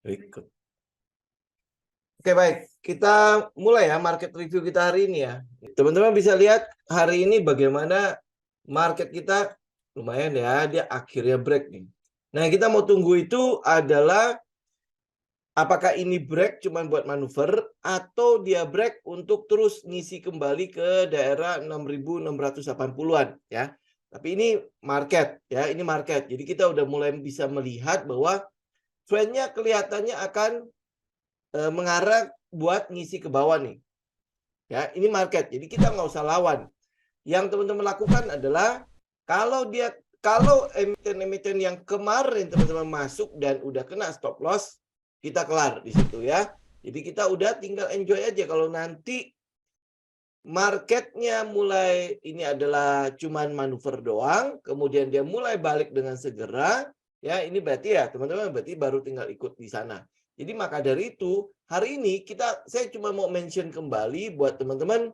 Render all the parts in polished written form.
Berikut. Oke, baik. Kita mulai ya market review kita hari ini ya. Teman-teman bisa lihat hari ini bagaimana market kita lumayan ya, dia akhirnya break nih. Nah, kita mau tunggu itu adalah apakah ini break cuma buat manuver atau dia break untuk terus ngisi kembali ke daerah 6.680-an ya. Tapi ini market ya, ini market. Jadi kita udah mulai bisa melihat bahwa trendnya kelihatannya akan mengarah buat ngisi ke bawah nih. Ya, ini market. Jadi kita nggak usah lawan. Yang teman-teman lakukan adalah kalau emiten-emiten yang kemarin teman-teman masuk dan udah kena stop loss, kita kelar di situ ya. Jadi kita udah tinggal enjoy aja. Kalau nanti marketnya mulai ini adalah cuman manuver doang, kemudian dia mulai balik dengan segera, ya ini berarti ya teman-teman berarti baru tinggal ikut di sana. Jadi maka dari itu hari ini saya cuma mau mention kembali buat teman-teman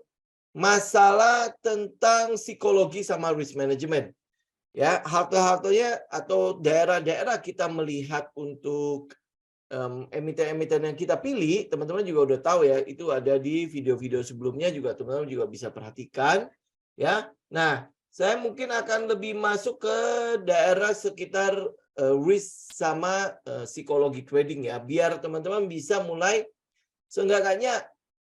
masalah tentang psikologi sama risk management. Ya, halte-haltenya atau daerah-daerah kita melihat untuk emiten-emiten yang kita pilih, teman-teman juga udah tahu ya, itu ada di video-video sebelumnya juga teman-teman juga bisa perhatikan ya. Nah, saya mungkin akan lebih masuk ke daerah sekitar risk sama psikologi trading ya, biar teman-teman bisa mulai seenggaknya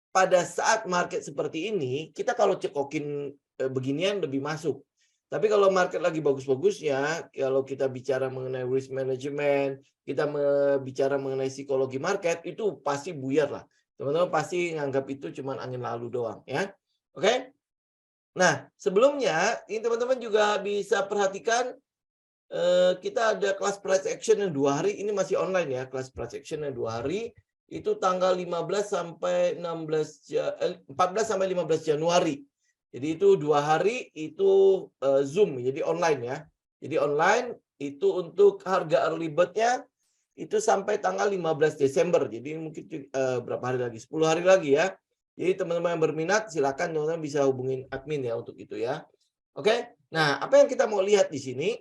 pada saat market seperti ini, kita kalau cekokin beginian lebih masuk. Tapi kalau market lagi bagus-bagusnya, kalau kita bicara mengenai risk management, kita bicara mengenai psikologi market, itu pasti buyar lah. Teman-teman pasti nganggap itu cuma angin lalu doang ya. Oke? Nah, sebelumnya ini teman-teman juga bisa perhatikan kita ada kelas price action yang 2 hari, ini masih online ya, kelas price action yang 2 hari. Itu tanggal 15 sampai 14 sampai 15 Januari. Jadi itu 2 hari itu Zoom, jadi online ya. Jadi online itu untuk harga early bird-nya itu sampai tanggal 15 Desember. Jadi mungkin berapa hari lagi? 10 hari lagi ya. Jadi teman-teman yang berminat silakan teman-teman bisa hubungin admin ya untuk itu ya. Oke. Nah, apa yang kita mau lihat di sini?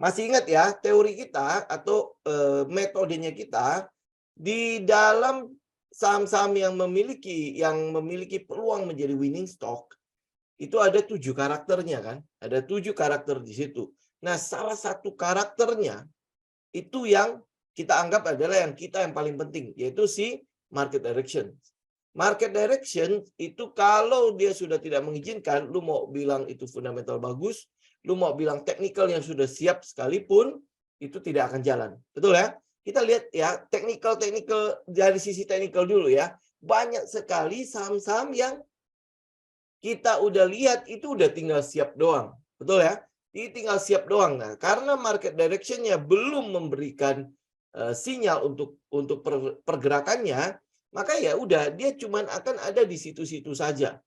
Masih ingat ya teori kita atau metodenya kita di dalam saham-saham yang memiliki peluang menjadi winning stock itu ada 7 karakternya kan, ada 7 karakter di situ. Nah, salah satu karakternya itu yang kita anggap adalah yang paling penting, yaitu si market direction. Market direction itu kalau dia sudah tidak mengizinkan, lu mau bilang itu fundamental bagus, lu mau bilang technical yang sudah siap sekalipun, itu tidak akan jalan. Betul ya? Kita lihat ya, technical dari sisi technical dulu ya. Banyak sekali saham-saham yang kita udah lihat itu udah tinggal siap doang. Betul ya? Ini tinggal siap doang. Nah, karena market direction-nya belum memberikan sinyal untuk pergerakannya, maka ya udah dia cuman akan ada di situ-situ saja.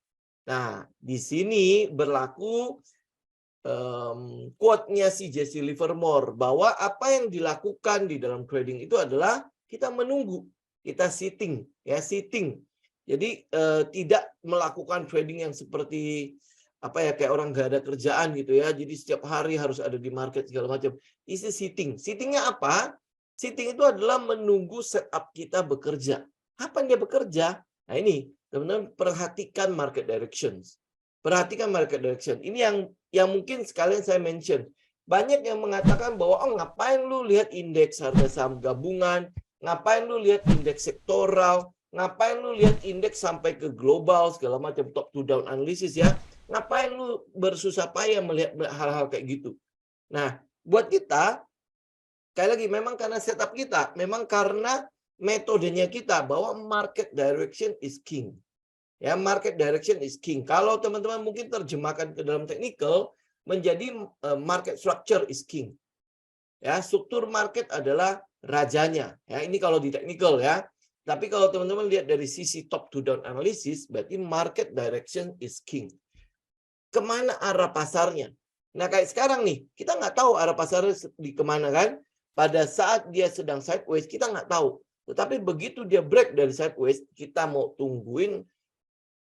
Nah, di sini berlaku quote-nya si Jesse Livermore bahwa apa yang dilakukan di dalam trading itu adalah kita menunggu, kita sitting, ya sitting. Jadi tidak melakukan trading yang seperti apa ya kayak orang nggak ada kerjaan gitu ya. Jadi setiap hari harus ada di market segala macam. Isi sitting. Sittingnya apa? Sitting itu adalah menunggu setup kita bekerja. Kapan dia bekerja? Nah ini teman-teman perhatikan market directions. Perhatikan market direction. Ini yang mungkin sekalian saya mention. Banyak yang mengatakan bahwa oh ngapain lu lihat indeks harga saham gabungan, ngapain lu lihat indeks sektoral, ngapain lu lihat indeks sampai ke global segala macam top to down analysis ya. Ngapain lu bersusah payah melihat hal-hal kayak gitu. Nah, buat kita sekali lagi memang karena setup kita, memang karena metodenya kita bahwa market direction is king. Ya, market direction is king. Kalau teman-teman mungkin terjemahkan ke dalam technical menjadi market structure is king. Ya, struktur market adalah rajanya. Ya, ini kalau di technical ya. Tapi kalau teman-teman lihat dari sisi top to down analysis, berarti market direction is king. Kemana arah pasarnya? Nah, kayak sekarang nih, kita nggak tahu arah pasarnya di kemana kan? Pada saat dia sedang sideways, kita nggak tahu. Tetapi begitu dia break dari sideways, kita mau tungguin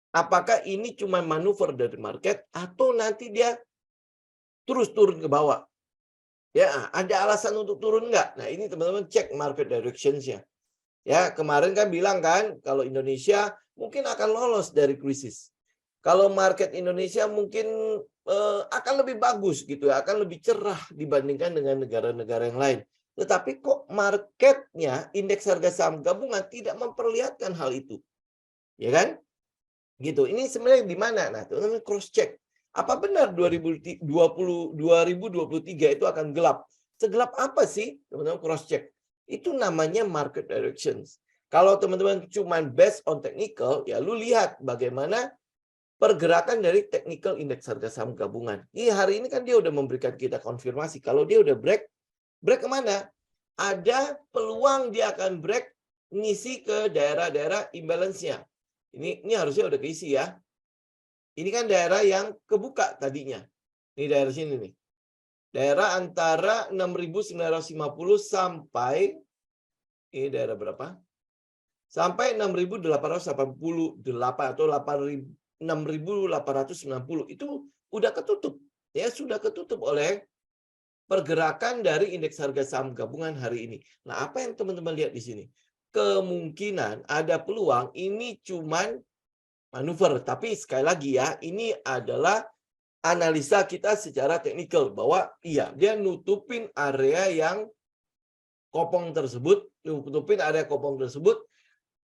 apakah ini cuma manuver dari market atau nanti dia terus turun ke bawah. Ya, ada alasan untuk turun nggak? Nah, ini teman-teman cek market directions-nya. Ya, kemarin kan bilang kan kalau Indonesia mungkin akan lolos dari krisis. Kalau market Indonesia mungkin akan lebih bagus gitu ya, akan lebih cerah dibandingkan dengan negara-negara yang lain. Tetapi kok marketnya, indeks harga saham gabungan tidak memperlihatkan hal itu, ya kan? Gitu. Ini sebenarnya di mana? Nah, teman-teman cross check. Apa benar 2023 itu akan gelap? Segelap apa sih? Teman-teman cross check. Itu namanya market directions. Kalau teman-teman cuma based on technical, ya lu lihat bagaimana pergerakan dari technical indeks harga saham gabungan. Hari ini kan dia udah memberikan kita konfirmasi. Kalau dia udah break, break kemana? Ada peluang dia akan break ngisi ke daerah-daerah imbalance-nya. Ini harusnya udah keisi ya. Ini kan daerah yang kebuka tadinya. Ini daerah sini nih. Daerah antara 6.950 sampai ini daerah berapa? Sampai 6.888 atau 6.890 itu udah ketutup. Ya, sudah ketutup oleh pergerakan dari indeks harga saham gabungan hari ini. Nah, apa yang teman-teman lihat di sini? Kemungkinan ada peluang ini cuman manuver. Tapi sekali lagi ya, ini adalah analisa kita secara teknikal bahwa iya, dia nutupin area yang kopong tersebut,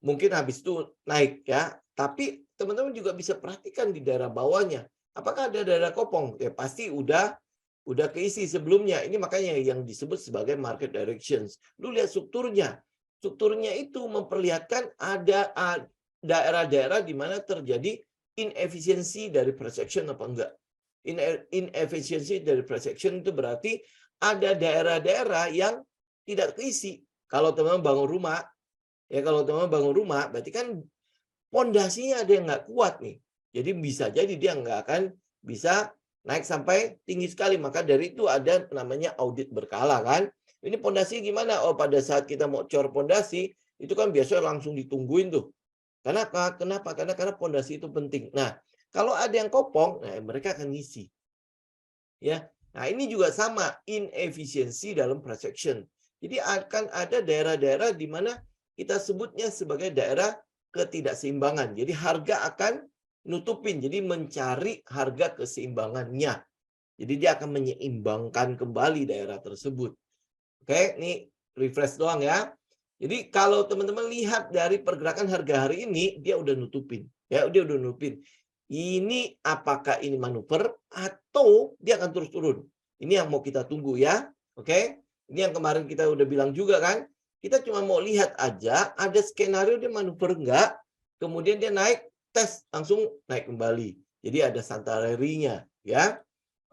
mungkin habis itu naik ya. Tapi teman-teman juga bisa perhatikan di daerah bawahnya. Apakah ada daerah kopong? Ya pasti udah keisi sebelumnya. Ini makanya yang disebut sebagai market directions. Lu lihat strukturnya. Strukturnya itu memperlihatkan ada daerah-daerah di mana terjadi inefisiensi dari price action apa enggak. Inefisiensi dari price action itu berarti ada daerah-daerah yang tidak keisi. Kalau teman-teman bangun rumah, ya kalau teman-teman bangun rumah, berarti kan pondasinya ada yang nggak kuat nih. Jadi bisa jadi dia nggak akan bisa naik sampai tinggi sekali. Maka dari itu ada namanya audit berkala kan. Ini pondasi gimana? Oh, pada saat kita mau cor pondasi, itu kan biasanya langsung ditungguin tuh. Kenapa? Karena pondasi itu penting. Nah, kalau ada yang kopong, nah mereka akan ngisi. Ya. Nah, ini juga sama inefisiensi dalam price action. Jadi akan ada daerah-daerah di mana kita sebutnya sebagai daerah ketidakseimbangan. Jadi harga akan nutupin, jadi mencari harga keseimbangannya. Jadi dia akan menyeimbangkan kembali daerah tersebut. Oke, ini refresh doang ya. Jadi kalau teman-teman lihat dari pergerakan harga hari ini, dia udah nutupin. Ya, dia udah nutupin. Ini apakah ini manuver atau dia akan terus turun? Ini yang mau kita tunggu ya. Oke. Ini yang kemarin kita udah bilang juga kan. Kita cuma mau lihat aja ada skenario dia manuver enggak. Kemudian dia naik, tes langsung naik kembali. Jadi ada santarerinya ya.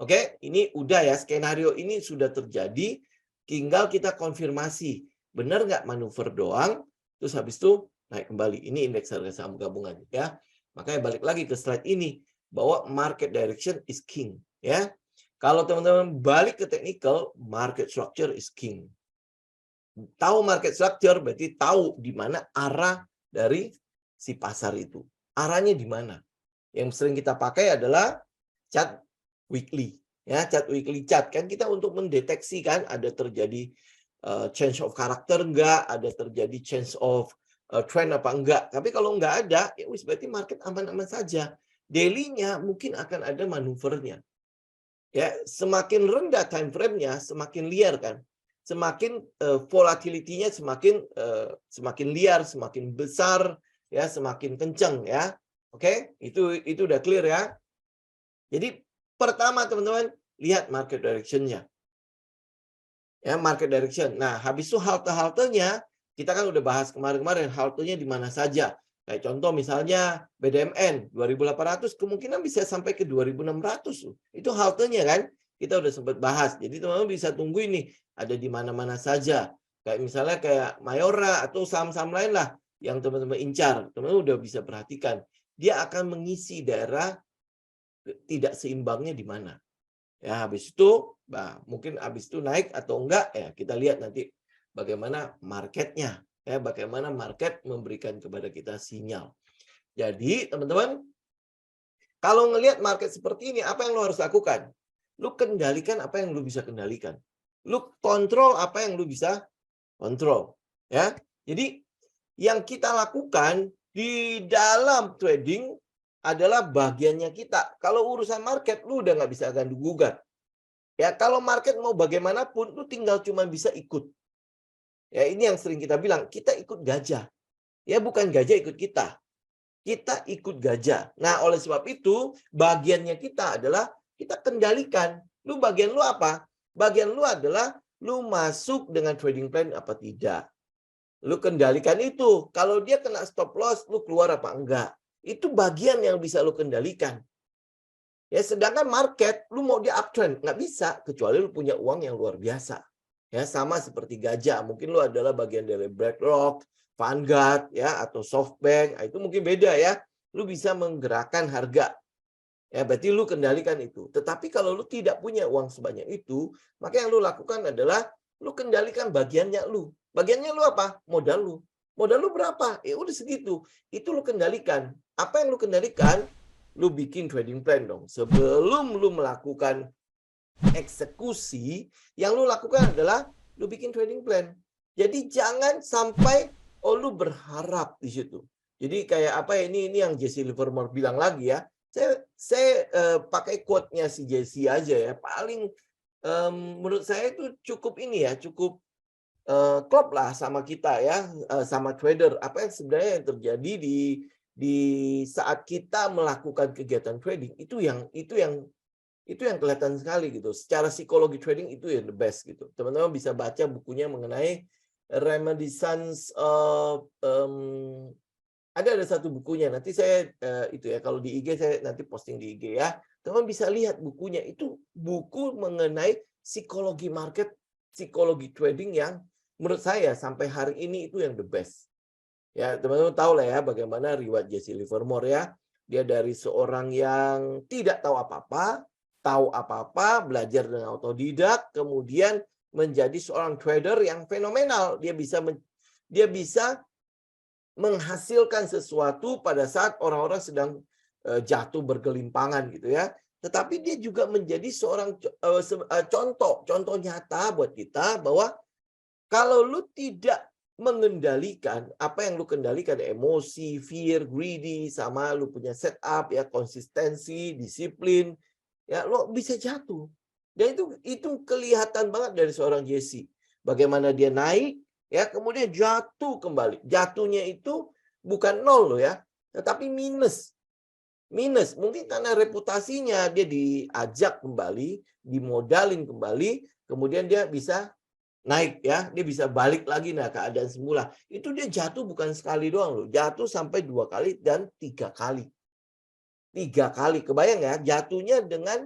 Oke, ini udah ya, skenario ini sudah terjadi. Tinggal kita konfirmasi. Benar nggak manuver doang, terus habis itu naik kembali. Ini indeks harga saham gabungan ya. Makanya balik lagi ke slide ini bahwa market direction is king ya. Kalau teman-teman balik ke technical, market structure is king. Tahu market structure berarti tahu di mana arah dari si pasar itu. Arahnya di mana? Yang sering kita pakai adalah chart weekly ya, chart weekly chart kan kita untuk mendeteksi kan ada terjadi change of character enggak, ada terjadi change of trend apa enggak. Tapi kalau enggak ada, ya wis berarti market aman-aman saja. Daily-nya mungkin akan ada manuvernya. Ya, semakin rendah time frame-nya, semakin liar kan. Semakin volatility-nya semakin liar, semakin besar, ya, semakin kencang ya. Oke, itu udah clear ya. Jadi pertama teman-teman lihat market direction-nya. Ya, market direction. Nah, habis itu halte-haltenya, kita kan udah bahas kemarin-kemarin, haltenya di mana saja. Kayak contoh misalnya BDMN 2.800 kemungkinan bisa sampai ke 2.600. Itu haltenya kan. Kita udah sempat bahas. Jadi teman-teman bisa tunggu ini ada di mana-mana saja. Kayak misalnya kayak Mayora atau saham-saham lain lah yang teman-teman incar. Teman-teman udah bisa perhatikan. Dia akan mengisi daerah tidak seimbangnya di mana. Ya, habis itu, mungkin habis itu naik atau enggak, ya kita lihat nanti bagaimana marketnya. Ya, bagaimana market memberikan kepada kita sinyal. Jadi, teman-teman, kalau ngelihat market seperti ini, apa yang lo harus lakukan? Lo kendalikan apa yang lo bisa kendalikan. Lu kontrol apa yang lu bisa kontrol, ya. Jadi yang kita lakukan di dalam trading adalah bagiannya kita. Kalau urusan market, lu udah nggak bisa ganggu gugat. Ya, kalau market mau bagaimanapun, lu tinggal cuma bisa ikut. Ya, ini yang sering kita bilang, kita ikut gajah. Ya, bukan gajah ikut kita. Kita ikut gajah. Nah, oleh sebab itu, bagiannya kita adalah kita kendalikan. Lu bagian lu apa? Bagian lu adalah lu masuk dengan trading plan apa tidak. Lu kendalikan itu. Kalau dia kena stop loss, lu keluar apa enggak. Itu bagian yang bisa lu kendalikan. Ya, sedangkan market, lu mau dia uptrend, nggak bisa kecuali lu punya uang yang luar biasa. Ya, sama seperti gajah. Mungkin lu adalah bagian dari BlackRock, Vanguard, ya, atau SoftBank. Itu mungkin beda ya. Lu bisa menggerakkan harga. Ya, berarti lu kendalikan itu. Tetapi kalau lu tidak punya uang sebanyak itu, maka yang lu lakukan adalah lu kendalikan bagiannya lu. Bagiannya lu apa? Modal lu. Modal lu berapa? Ya udah segitu. Itu lu kendalikan. Apa yang lu kendalikan? Lu bikin trading plan dong. Sebelum lu melakukan eksekusi, yang lu lakukan adalah lu bikin trading plan. Jadi jangan sampai lu berharap di situ. Jadi kayak apa ya, ini yang Jesse Livermore bilang lagi ya. Saya pakai quote-nya si Jesse aja ya. Paling menurut saya itu cukup ini ya, cukup klop lah sama kita ya, sama trader. Apa yang sebenarnya yang terjadi di saat kita melakukan kegiatan trading itu yang kelihatan sekali gitu. Secara psikologi trading itu yang the best gitu. Teman-teman bisa baca bukunya mengenai Renaissance ada satu bukunya. Nanti saya itu ya, kalau di IG saya nanti posting di IG ya. Teman bisa lihat bukunya. Itu buku mengenai psikologi market, psikologi trading yang menurut saya sampai hari ini itu yang the best. Ya, teman-teman tahu lah ya bagaimana riwayat Jesse Livermore ya. Dia dari seorang yang tidak tahu apa-apa, belajar dengan otodidak, kemudian menjadi seorang trader yang fenomenal. Dia bisa menghasilkan sesuatu pada saat orang-orang sedang jatuh bergelimpangan gitu ya. Tetapi dia juga menjadi seorang contoh nyata buat kita bahwa kalau lu tidak mengendalikan apa yang lu kendalikan, emosi, fear, greedy, sama lu punya setup ya, konsistensi, disiplin, ya lo bisa jatuh. Dan itu kelihatan banget dari seorang Jesse. Bagaimana dia naik, ya kemudian jatuh kembali. Jatuhnya itu bukan nol loh ya, tetapi minus. Minus, mungkin karena reputasinya dia diajak kembali, dimodalin kembali, kemudian dia bisa naik ya, dia bisa balik lagi nah keadaan semula. Itu dia jatuh bukan sekali doang loh, jatuh sampai 2 kali dan 3 kali. 3 kali, kebayang ya, jatuhnya dengan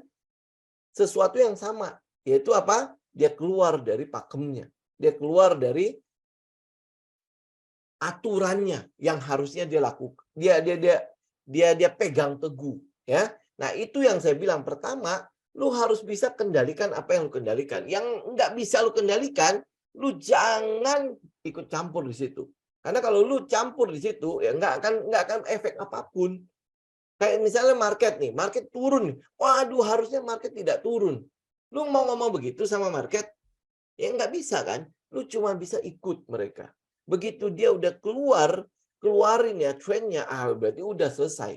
sesuatu yang sama, yaitu apa? Dia keluar dari pakemnya. Dia keluar dari aturannya yang harusnya dia lakukan. Dia pegang teguh, ya. Nah, itu yang saya bilang pertama, lu harus bisa kendalikan apa yang lu kendalikan. Yang nggak bisa lu kendalikan, lu jangan ikut campur di situ. Karena kalau lu campur di situ, ya nggak akan efek apapun. Kayak misalnya market nih, market turun. Waduh, harusnya market tidak turun. Lu mau ngomong begitu sama market? Ya nggak bisa kan? Lu cuma bisa ikut mereka. Begitu dia udah keluarin ya trennya, berarti udah selesai.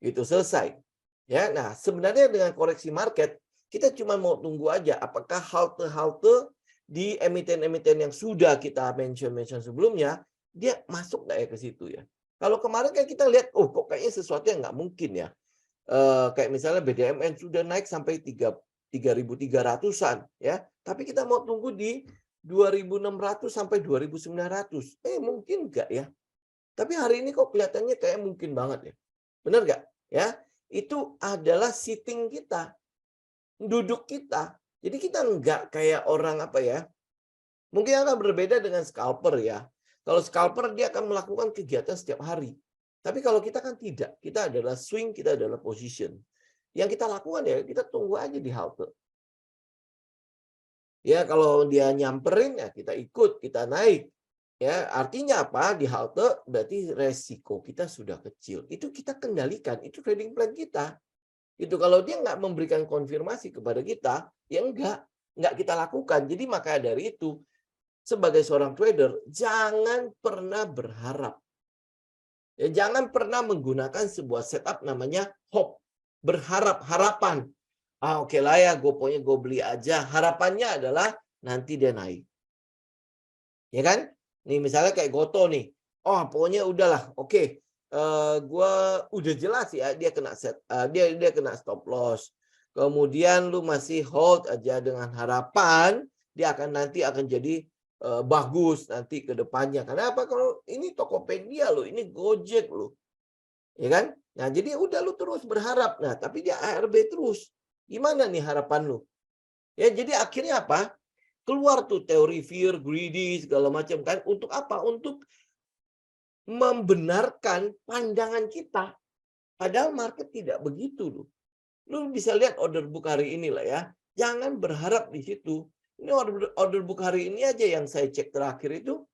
Itu selesai. Ya, nah sebenarnya dengan koreksi market, kita cuma mau tunggu aja apakah halte-halte di emiten-emiten yang sudah kita mention sebelumnya, dia masuk nggak ya ke situ ya. Kalau kemarin kan kita lihat, kok kayaknya sesuatu yang nggak mungkin ya. Kayak misalnya BDMN sudah naik sampai 3.300-an ya. Tapi kita mau tunggu di 2.600 sampai 2.900. Mungkin nggak ya? Tapi hari ini kok kelihatannya kayak mungkin banget ya. Benar nggak? Ya, itu adalah sitting kita, duduk kita. Jadi kita nggak kayak orang apa ya? Mungkin akan berbeda dengan scalper ya. Kalau scalper dia akan melakukan kegiatan setiap hari. Tapi kalau kita kan tidak. Kita adalah swing, kita adalah position. Yang kita lakukan ya kita tunggu aja di halte. Ya kalau dia nyamperin ya kita ikut, kita naik. Ya, artinya apa? Di halte berarti resiko kita sudah kecil. Itu kita kendalikan, itu trading plan kita. Itu kalau dia nggak memberikan konfirmasi kepada kita, ya enggak. nggak kita lakukan. Jadi maka dari itu, sebagai seorang trader, jangan pernah berharap. Ya, jangan pernah menggunakan sebuah setup namanya hope. Berharap, harapan. Oke lah ya, pokoknya gue beli aja. Harapannya adalah nanti dia naik. Ya kan? Nih misalnya kayak Goto nih. Oh, pokoknya udahlah. Oke. Gue udah jelas ya dia kena dia kena stop loss. Kemudian lu masih hold aja dengan harapan dia nanti akan jadi bagus nanti ke depannya. Kenapa? Kalau ini Tokopedia lo, ini Gojek lo. Ya kan? Nah, jadi udah lu terus berharap. Nah, tapi dia ARB terus. Gimana nih harapan lu? Ya, jadi akhirnya apa? Keluar tuh teori fear, greedy, segala macam kan. Untuk apa? Untuk membenarkan pandangan kita. Padahal market tidak begitu loh. Lu bisa lihat order book hari ini lah ya. Jangan berharap di situ. Ini order book hari ini aja yang saya cek terakhir itu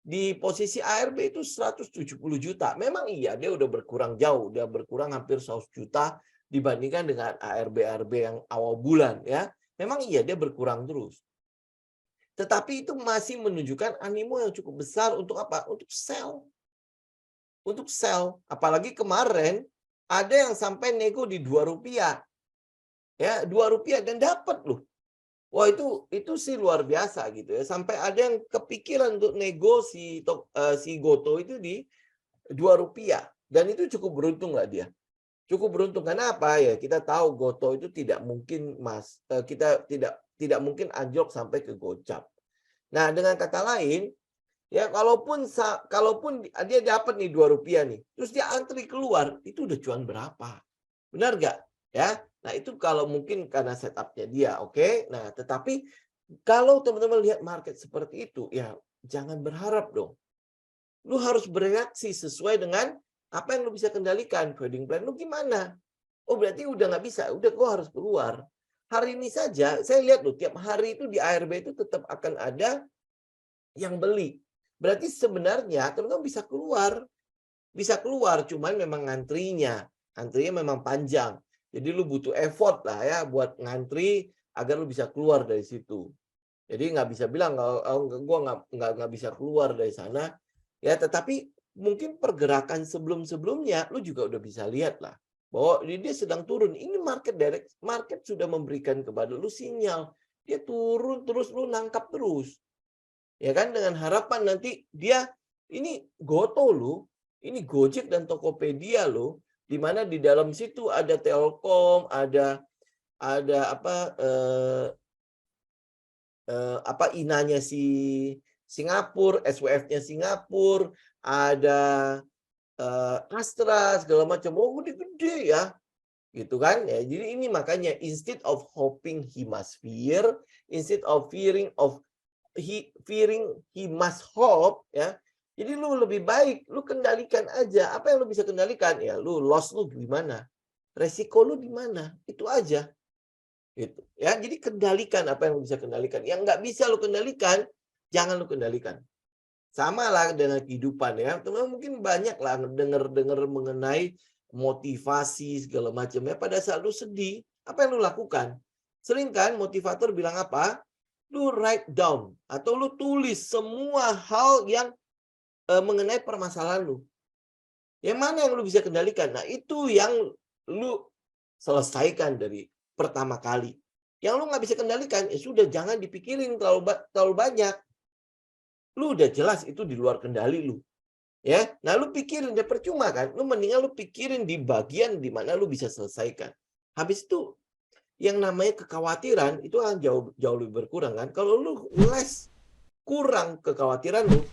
di posisi ARB itu 170 juta. Memang iya dia udah berkurang jauh, dia berkurang hampir 100 juta dibandingkan dengan ARB yang awal bulan ya. Memang iya dia berkurang terus. Tetapi itu masih menunjukkan animo yang cukup besar untuk apa? Untuk sell. Untuk sell. Apalagi kemarin ada yang sampai nego di Rp2. Ya, Rp2 dan dapat loh. Wah, itu sih luar biasa gitu ya. Sampai ada yang kepikiran untuk nego si Goto itu di Rp2. Dan itu cukup beruntung lah dia. Cukup beruntung karena apa ya? Kita tahu Goto itu tidak mungkin kita tidak mungkin anjlok sampai ke gocap. Nah, dengan kata lain, ya kalaupun dia dapat nih Rp2 nih, terus dia antri keluar, itu udah cuan berapa? Benar nggak? Ya. Nah, itu kalau mungkin karena setupnya dia, oke. Nah, tetapi kalau teman-teman lihat market seperti itu, ya jangan berharap dong. Lu harus bereaksi sesuai dengan apa yang lu bisa kendalikan. Trading plan lu gimana? Oh, berarti udah nggak bisa. Udah, gua harus keluar. Hari ini saja, saya lihat loh, tiap hari itu di ARB itu tetap akan ada yang beli. Berarti sebenarnya teman-teman bisa keluar. Bisa keluar, cuman memang antrinya memang panjang. Jadi lu butuh effort lah ya buat ngantri agar lu bisa keluar dari situ. Jadi nggak bisa bilang gua nggak bisa keluar dari sana. Ya, tetapi mungkin pergerakan sebelum-sebelumnya lu juga udah bisa lihat lah bahwa dia sedang turun. Ini market sudah memberikan kepada lu sinyal. Dia turun terus, lu nangkap terus. Ya kan, dengan harapan nanti dia ini Goto lu, ini Gojek dan Tokopedia lo, di mana di dalam situ ada Telkom, ada apa inanya si Singapura, SWF-nya Singapura, ada Astra segala macam. Oh, gede-gede ya. Gitu kan? Ya, jadi ini makanya instead of hoping he must fear, instead of fearing he must hope ya. Jadi lu lebih baik lu kendalikan aja. Apa yang lu bisa kendalikan? Ya lu loss lu gimana? Resiko lu di mana? Itu aja. Gitu. Ya, jadi kendalikan apa yang lu bisa kendalikan. Yang nggak bisa lu kendalikan, jangan lu kendalikan. Sama lah dengan kehidupan ya. Teman-teman mungkin banyak lah dengar-dengar mengenai motivasi segala macam ya. Pada saat lu sedih, apa yang lu lakukan? Sering kan motivator bilang apa? Lu write down atau lu tulis semua hal yang mengenai permasalahan lu. Yang mana yang lu bisa kendalikan? Nah, itu yang lu selesaikan dari pertama kali. Yang lu nggak bisa kendalikan, ya sudah jangan dipikirin terlalu banyak. Lu udah jelas itu di luar kendali lu. Ya, nah lu pikirin dia percuma kan? Lu mendingan lu pikirin di bagian di mana lu bisa selesaikan. Habis itu yang namanya kekhawatiran itu akan jauh lebih berkurang kan? Kalau lu kurang kekhawatiran lu,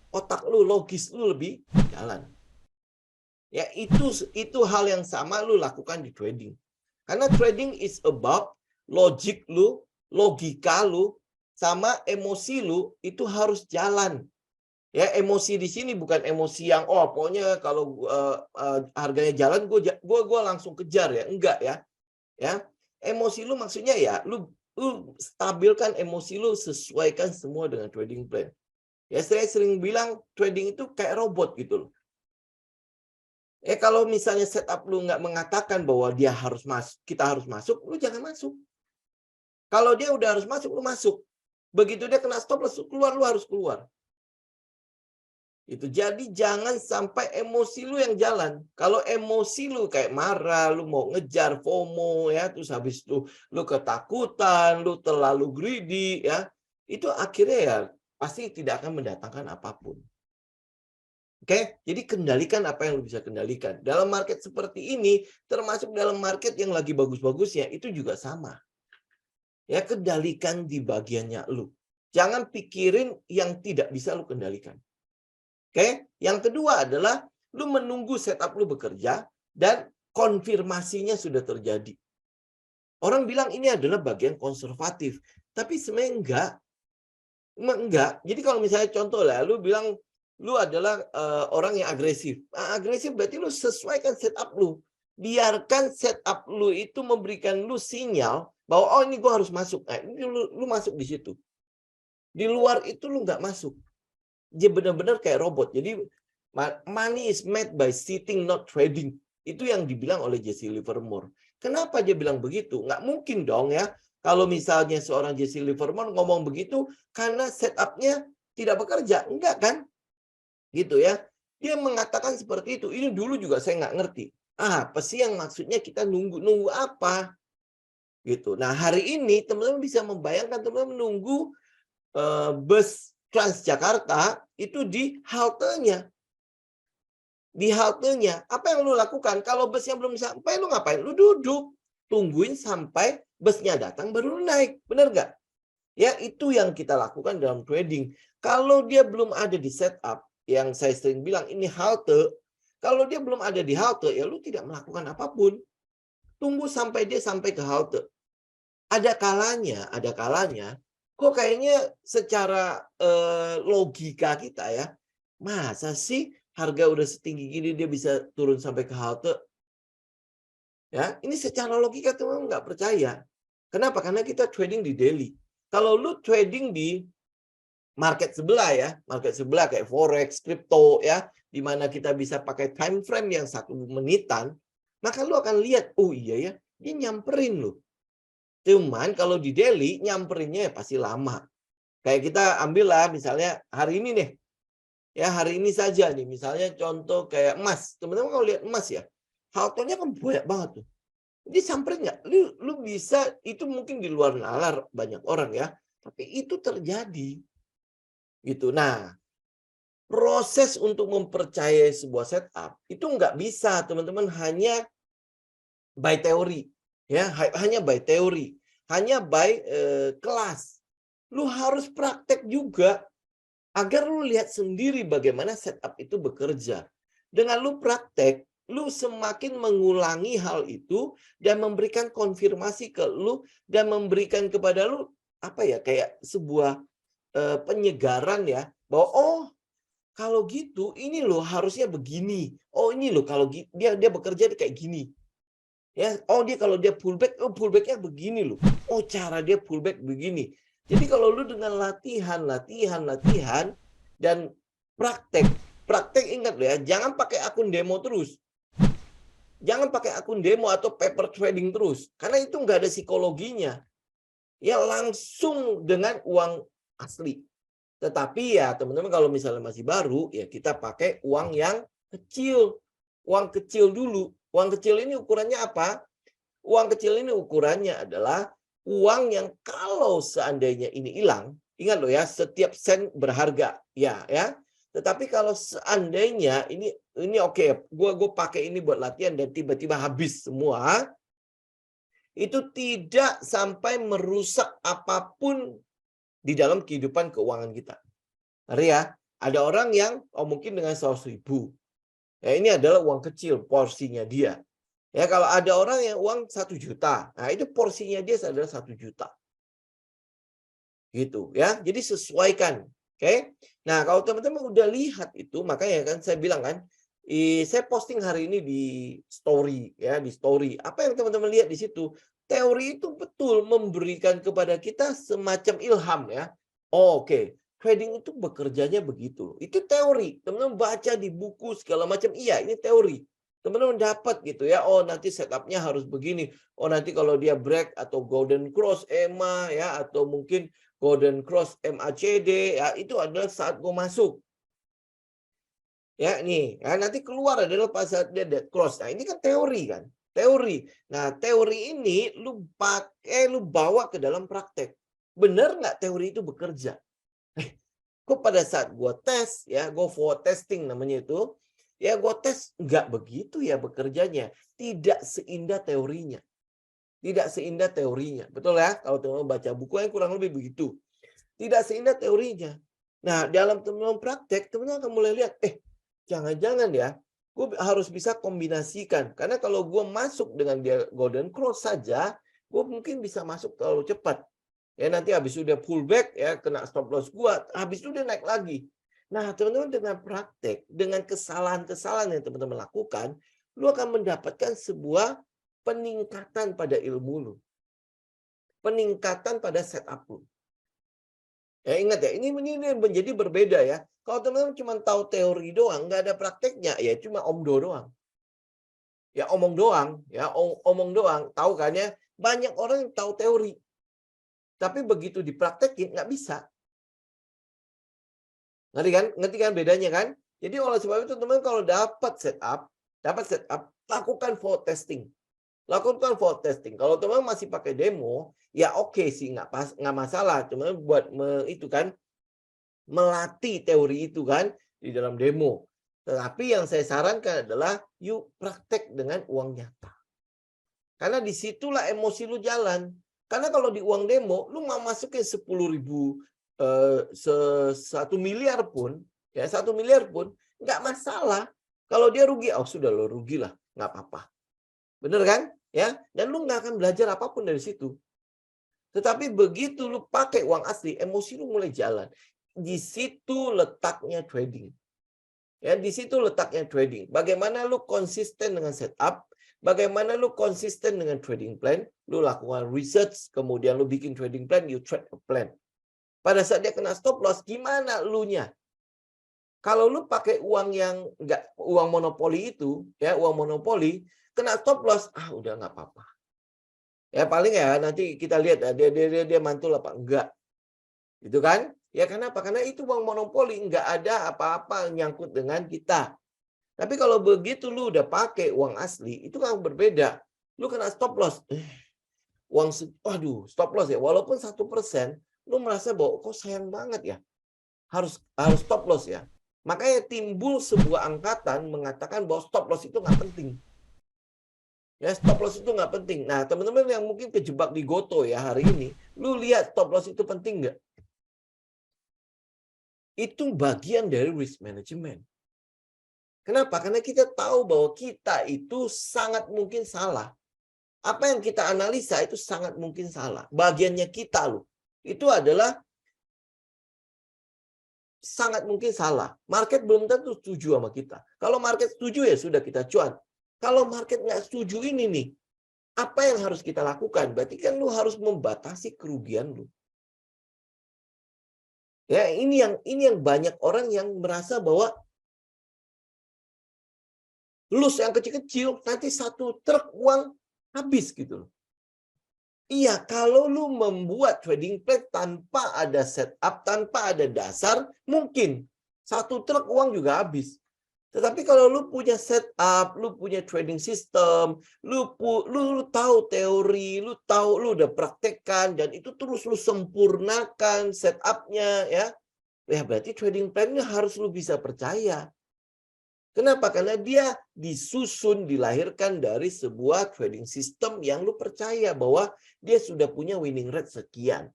otak lu logis lu lebih jalan. Ya, itu hal yang sama lu lakukan di trading. Karena trading is about logic lu, logika lu, sama emosi lu itu harus jalan. Ya, emosi di sini bukan emosi yang pokoknya kalau harganya jalan gue langsung kejar ya. Enggak ya. Ya. Emosi lu maksudnya ya lu stabilkan emosi lu, sesuaikan semua dengan trading plan. Ya, saya sering bilang trading itu kayak robot gitu loh. Kalau misalnya setup lu nggak mengatakan bahwa kita harus masuk, lu jangan masuk. Kalau dia udah harus masuk, lu masuk. Begitu dia kena stop loss, keluar, lu harus keluar. Itu jadi jangan sampai emosi lu yang jalan. Kalau emosi lu kayak marah, lu mau ngejar FOMO ya, terus habis itu lu ketakutan, lu terlalu greedy ya. Itu akhirnya ya pasti tidak akan mendatangkan apapun. Oke, jadi kendalikan apa yang lu bisa kendalikan. Dalam market seperti ini, termasuk dalam market yang lagi bagus-bagusnya, itu juga sama. Ya, kendalikan di bagiannya lu. Jangan pikirin yang tidak bisa lu kendalikan. Oke, yang kedua adalah lu menunggu setup lu bekerja dan konfirmasinya sudah terjadi. Orang bilang ini adalah bagian konservatif, tapi sebenarnya enggak. Enggak. Jadi kalau misalnya contoh lah, lu bilang lu adalah orang yang agresif. Agresif berarti lu sesuaikan setup lu. Biarkan setup lu itu memberikan lu sinyal bahwa oh ini gua harus masuk. Nah, ini lu masuk di situ. Di luar itu lu nggak masuk. Dia benar-benar kayak robot. Jadi money is made by sitting not trading. Itu yang dibilang oleh Jesse Livermore. Kenapa dia bilang begitu? Nggak mungkin dong ya. Kalau misalnya seorang Jesse Livermore ngomong begitu karena setupnya tidak bekerja. Enggak kan? Gitu ya. Dia mengatakan seperti itu. Ini dulu juga saya nggak ngerti. Apa sih yang maksudnya kita nunggu apa? Gitu. Nah hari ini teman-teman bisa membayangkan teman-teman menunggu bus Transjakarta itu di haltenya. Di haltenya, apa yang lu lakukan? Kalau busnya belum sampai, lu ngapain? Lu duduk. Tungguin sampai busnya datang, baru lu naik. Benar nggak? Ya, itu yang kita lakukan dalam trading. Kalau dia belum ada di setup, yang saya sering bilang, ini halte. Kalau dia belum ada di halte, ya lu tidak melakukan apapun. Tunggu sampai dia sampai ke halte. Ada kalanya, kok kayaknya secara logika kita ya, masa sih harga udah setinggi gini dia bisa turun sampai ke halte? Ya, ini secara logika tuh nggak percaya. Kenapa? Karena kita trading di daily. Kalau lu trading di market sebelah ya, market sebelah kayak forex, crypto ya, di mana kita bisa pakai time frame yang 1 menitan, maka lu akan lihat, oh iya ya, dia nyamperin lu. Cuman kalau di daily nyamperinnya ya pasti lama. Kayak kita ambillah misalnya hari ini nih. Ya hari ini saja nih. Misalnya contoh kayak emas. Teman-teman kalau lihat emas ya. Haltenya kan banyak banget tuh. Jadi samperin nggak? Lu bisa, itu mungkin di luar nalar banyak orang ya. Tapi itu terjadi. Gitu. Nah, proses untuk mempercayai sebuah setup itu nggak bisa teman-teman hanya by teori. Ya, hanya by teori. Hanya by kelas. Lu harus praktek juga agar lu lihat sendiri bagaimana setup itu bekerja. Dengan lu praktek, lu semakin mengulangi hal itu dan memberikan konfirmasi ke lu dan memberikan kepada lu apa ya kayak sebuah penyegaran ya bahwa oh kalau gitu ini loh harusnya begini. Oh ini loh kalau dia bekerja kayak gini. Ya, oh dia kalau dia pullback, oh pullbacknya begini loh. Oh cara dia pullback begini. Jadi kalau lu dengan latihan dan praktek ingat loh ya, jangan pakai akun demo terus. Jangan pakai akun demo atau paper trading terus, karena itu nggak ada psikologinya. Ya langsung dengan uang asli. Tetapi ya teman-teman kalau misalnya masih baru, ya kita pakai uang yang kecil. Uang kecil dulu. Uang kecil ini ukurannya apa? Uang kecil ini ukurannya adalah uang yang kalau seandainya ini hilang, ingat loh ya, setiap sen berharga. Ya. Tetapi kalau seandainya ini oke, gue pakai ini buat latihan dan tiba-tiba habis semua, itu tidak sampai merusak apapun di dalam kehidupan keuangan kita. Ngerti ya? Ada orang yang mungkin dengan 100.000. Ya ini adalah uang kecil porsinya dia. Ya kalau ada orang yang uang 1 juta, nah itu porsinya dia adalah 1 juta. Gitu ya. Jadi sesuaikan. Oke. Nah, kalau teman-teman udah lihat itu, makanya kan saya bilang kan, saya posting hari ini di story ya, di story. Apa yang teman-teman lihat di situ? Teori itu betul memberikan kepada kita semacam ilham ya. Oh, oke. Trading itu bekerjanya begitu. Itu teori. Teman-teman baca di buku segala macam. Iya, ini teori. Teman-teman dapat gitu ya. Oh, nanti setupnya harus begini. Oh, nanti kalau dia break atau golden cross EMA ya, atau mungkin golden cross MACD ya, itu adalah saat gue masuk. Ya, nih, ya, nanti keluar adalah pas saat dia dead cross. Nah, ini kan teori kan. Teori. Nah, teori ini lu bawa ke dalam praktek. Benar nggak teori itu bekerja? Kok pada saat gue tes, ya, go for testing namanya itu, ya gue tes nggak begitu ya bekerjanya. Tidak seindah teorinya. Tidak seindah teorinya. Betul ya? Kalau teman-teman baca buku yang kurang lebih begitu. Tidak seindah teorinya. Nah, dalam teman-teman praktek, teman-teman akan mulai lihat, jangan-jangan ya, gue harus bisa kombinasikan. Karena kalau gue masuk dengan dia golden cross saja, gue mungkin bisa masuk terlalu cepat. Ya, nanti habis sudah pullback, ya kena stop loss gue, habis itu dia naik lagi. Nah, teman-teman dengan praktek, dengan kesalahan-kesalahan yang teman-teman lakukan, lu akan mendapatkan sebuah peningkatan pada ilmu lu. Peningkatan pada setup lu. Ya ingat ya, ini menjadi berbeda ya. Kalau teman-teman cuma tahu teori doang, nggak ada prakteknya, ya cuma omdo doang. Ya omong doang, ya omong doang. Tahu kan ya, banyak orang yang tahu teori. Tapi begitu dipraktekin, nggak bisa. Ngerti kan bedanya kan? Jadi oleh sebab itu teman-teman kalau dapat setup, lakukan for testing. Lakukan for testing. Kalau teman-teman masih pakai demo, ya oke sih, nggak masalah. Cuma buat itu kan, melatih teori itu kan di dalam demo. Tetapi yang saya sarankan adalah yuk praktek dengan uang nyata. Karena disitulah emosi lu jalan. Karena kalau di uang demo, lu mau masukin 10.000, 1 miliar pun, ya 1 miliar pun, nggak masalah. Kalau dia rugi, oh sudah lo rugi lah, nggak apa-apa. Bener kan? Ya, dan lu nggak akan belajar apapun dari situ. Tetapi begitu lu pakai uang asli, emosi lu mulai jalan. Di situ letaknya trading. Ya, di situ letaknya trading. Bagaimana lu konsisten dengan setup, bagaimana lu konsisten dengan trading plan, lu lakukan research, kemudian lu bikin trading plan, you trade a plan. Pada saat dia kena stop loss, gimana lu-nya? Kalau lu pakai uang yang enggak uang monopoli itu, ya, uang monopoli, kena stop loss, udah nggak apa-apa. Ya paling ya nanti kita lihat ya, dia mantul apa enggak. Gitu kan? Ya kenapa? Karena itu uang monopoli, nggak ada apa-apa nyangkut dengan kita. Tapi kalau begitu lu udah pakai uang asli, itu kan berbeda. Lu kena stop loss. Waduh, stop loss ya. Walaupun 1%, lu merasa bahwa kok sayang banget ya. Harus stop loss ya. Makanya timbul sebuah angkatan mengatakan bahwa stop loss itu nggak penting. Ya, stop loss itu nggak penting. Nah, teman-teman yang mungkin kejebak di Goto ya hari ini, lu lihat stop loss itu penting nggak? Itu bagian dari risk management. Kenapa? Karena kita tahu bahwa kita itu sangat mungkin salah. Apa yang kita analisa itu sangat mungkin salah. Bagiannya kita loh. Itu adalah sangat mungkin salah. Market belum tentu setuju sama kita. Kalau market setuju ya sudah kita cuan. Kalau market nggak setuju ini nih, apa yang harus kita lakukan? Berarti kan lu harus membatasi kerugian lu. Ya, ini yang banyak orang yang merasa bahwa loss yang kecil-kecil nanti satu truk uang habis gitu loh. Iya, kalau lu membuat trading plan tanpa ada setup, tanpa ada dasar, mungkin satu truk uang juga habis. Tetapi kalau lu punya setup, lu punya trading system, lu tahu teori, lu udah praktekkan dan itu terus lu sempurnakan setupnya ya. Ya berarti trading plan-nya harus lu bisa percaya. Kenapa? Karena dia disusun, dilahirkan dari sebuah trading system yang lu percaya bahwa dia sudah punya winning rate sekian.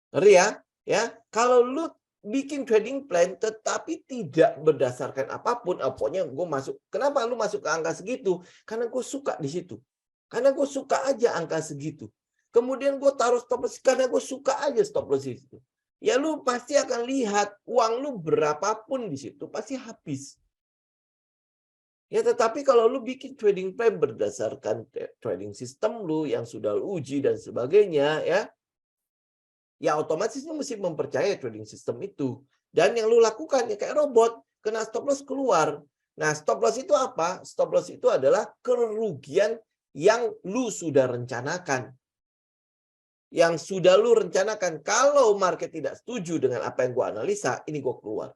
Ngerti ya? Ya, kalau lu bikin trading plan tetapi tidak berdasarkan apapun, pokoknya gue masuk. Kenapa lu masuk ke angka segitu? Karena gue suka di situ. Karena gue suka aja angka segitu. Kemudian gue taruh stop loss karena gue suka aja stop loss di situ. Ya lu pasti akan lihat uang lu berapapun di situ pasti habis. Ya tetapi kalau lu bikin trading plan berdasarkan trading system lu yang sudah lu uji dan sebagainya ya otomatis lu mesti mempercayai trading system itu. Dan yang lu lakukan ya kayak robot, kena stop loss keluar. Nah, stop loss itu apa? Stop loss itu adalah kerugian yang lu sudah rencanakan. Yang sudah lu rencanakan. Kalau market tidak setuju dengan apa yang gue analisa, ini gue keluar.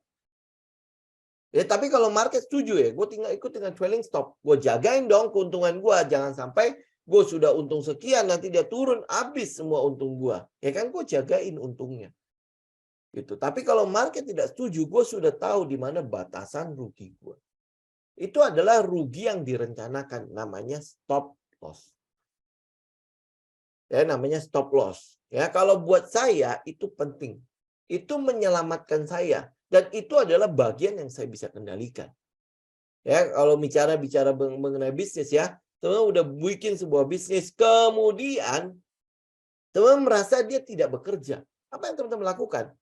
Ya, tapi kalau market setuju ya, gue tinggal ikut dengan trailing stop. Gue jagain dong keuntungan gue. Jangan sampai gue sudah untung sekian, nanti dia turun, habis semua untung gue. Ya kan, gue jagain untungnya. Gitu. Tapi kalau market tidak setuju, gue sudah tahu di mana batasan rugi gue. Itu adalah rugi yang direncanakan, namanya stop loss. Ya, namanya stop loss. Ya, kalau buat saya itu penting. Itu menyelamatkan saya dan itu adalah bagian yang saya bisa kendalikan. Ya, kalau bicara mengenai bisnis ya, teman udah bikin sebuah bisnis, kemudian teman merasa dia tidak bekerja. Apa yang teman-teman lakukan?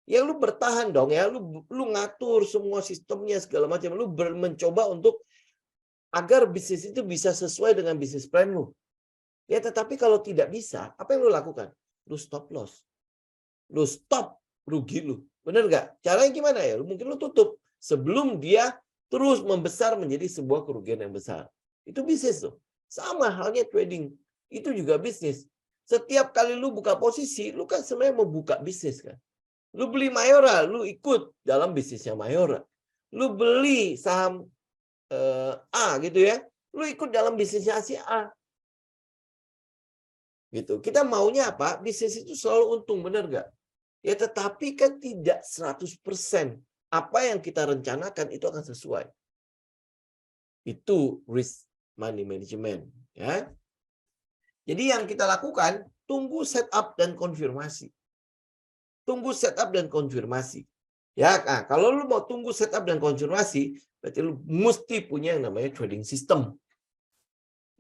Ya lu bertahan dong ya, lu ngatur semua sistemnya segala macam, lu mencoba untuk agar bisnis itu bisa sesuai dengan bisnis plan lu. Ya, tetapi kalau tidak bisa, apa yang lu lakukan? Lu stop loss. Lu stop rugi lu. Benar nggak? Caranya gimana ya? Mungkin lu tutup sebelum dia terus membesar menjadi sebuah kerugian yang besar. Itu bisnis tuh. Sama halnya trading. Itu juga bisnis. Setiap kali lu buka posisi, lu kan sebenarnya mau buka bisnis kan. Lu beli Mayora, lu ikut dalam bisnisnya Mayora. Lu beli saham A gitu ya, lu ikut dalam bisnisnya si A. Gitu. Kita maunya apa? Bisnis itu selalu untung, benar nggak? Ya tetapi kan tidak 100%. Apa yang kita rencanakan itu akan sesuai. Itu risk money management. Ya. Jadi yang kita lakukan, tunggu setup dan konfirmasi. Tunggu setup dan konfirmasi. Ya, nah, kalau lu mau tunggu setup dan konfirmasi, berarti lu mesti punya yang namanya trading system.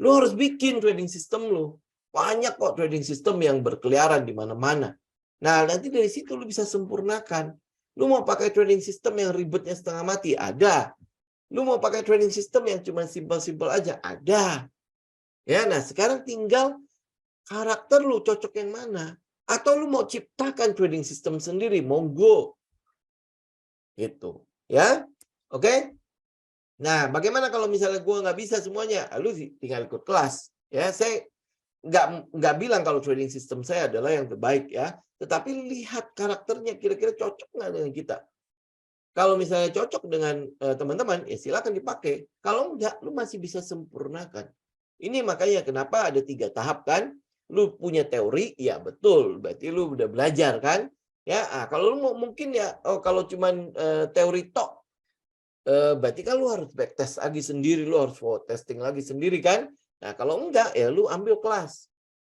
Lu harus bikin trading system lu. Banyak kok trading system yang berkeliaran di mana-mana. Nah, nanti dari situ lu bisa sempurnakan. Lu mau pakai trading system yang ribetnya setengah mati? Ada. Lu mau pakai trading system yang cuma simpel-simpel aja? Ada. Ya, nah sekarang tinggal karakter lu cocok yang mana. Atau lu mau ciptakan trading system sendiri, monggo. Gitu. Ya, oke? Nah, bagaimana kalau misalnya gue nggak bisa semuanya? Lu tinggal ikut kelas. Ya, saya nggak bilang kalau trading system saya adalah yang terbaik ya. Tetapi lihat karakternya kira-kira cocok nggak dengan kita. Kalau misalnya cocok dengan teman-teman, ya silakan dipakai. Kalau enggak, lu masih bisa sempurnakan. Ini makanya kenapa ada 3 tahap kan? Lu punya teori, ya betul. Berarti lu udah belajar kan? Ya, kalau lu mungkin ya, kalau cuman teori tok, berarti kan lu harus backtest lagi sendiri, lu harus forward testing lagi sendiri kan? Nah, kalau enggak, ya lu ambil kelas.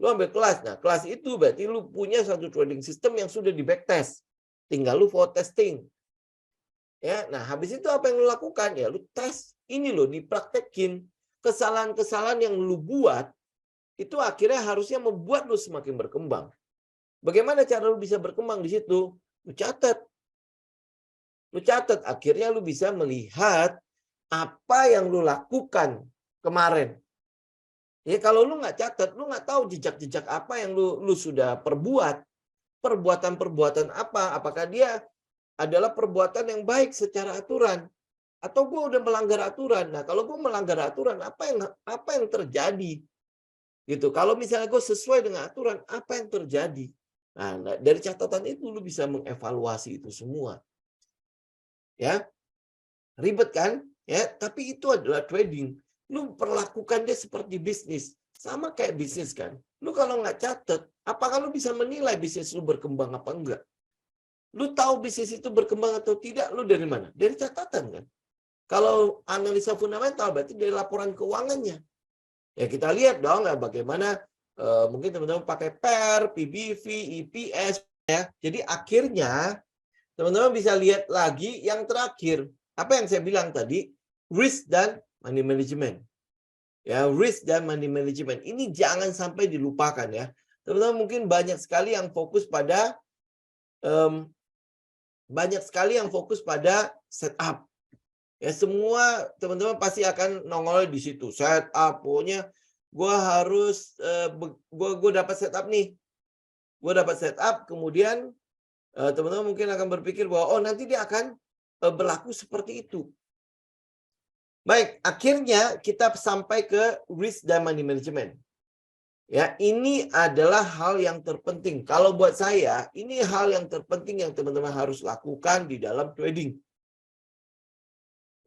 Lu ambil kelas. Nah, kelas itu berarti lu punya satu trading system yang sudah di backtest. Tinggal lu forward testing. Ya, nah habis itu apa yang lu lakukan? Ya lu tes ini loh, dipraktekin. Kesalahan-kesalahan yang lu buat itu akhirnya harusnya membuat lu semakin berkembang. Bagaimana cara lu bisa berkembang di situ? Lu catat. Lu catat, akhirnya lu bisa melihat apa yang lu lakukan kemarin. Ya kalau lu nggak catat, lu nggak tahu jejak-jejak apa yang lu sudah perbuat. Perbuatan-perbuatan apa? Apakah dia adalah perbuatan yang baik secara aturan atau gue udah melanggar aturan. Nah, kalau gue melanggar aturan, apa yang terjadi? Gitu. Kalau misalnya gue sesuai dengan aturan, apa yang terjadi? Nah, dari catatan itu lu bisa mengevaluasi itu semua. Ya. Ribet kan? Ya, tapi itu adalah trading. Lu perlakukan dia seperti bisnis. Sama kayak bisnis kan. Lu kalau nggak catat, apakah lu bisa menilai bisnis lu berkembang apa enggak? Lu tahu bisnis itu berkembang atau tidak, lu dari mana? Dari catatan kan? Kalau analisa fundamental berarti dari laporan keuangannya. Ya kita lihat dong ya bagaimana mungkin teman-teman pakai PER, PBV, EPS ya. Jadi akhirnya teman-teman bisa lihat lagi yang terakhir. Apa yang saya bilang tadi? Risk dan money management. Ya, risk dan money management. Ini jangan sampai dilupakan ya. Teman-teman mungkin banyak sekali yang fokus pada setup. Ya semua teman-teman pasti akan nongol di situ. Setup, pokoknya gue harus gue dapat setup nih. Gue dapat setup, kemudian teman-teman mungkin akan berpikir bahwa oh nanti dia akan berlaku seperti itu. Baik, akhirnya kita sampai ke risk dan money management. Ya, ini adalah hal yang terpenting. Kalau buat saya, ini hal yang terpenting yang teman-teman harus lakukan di dalam trading.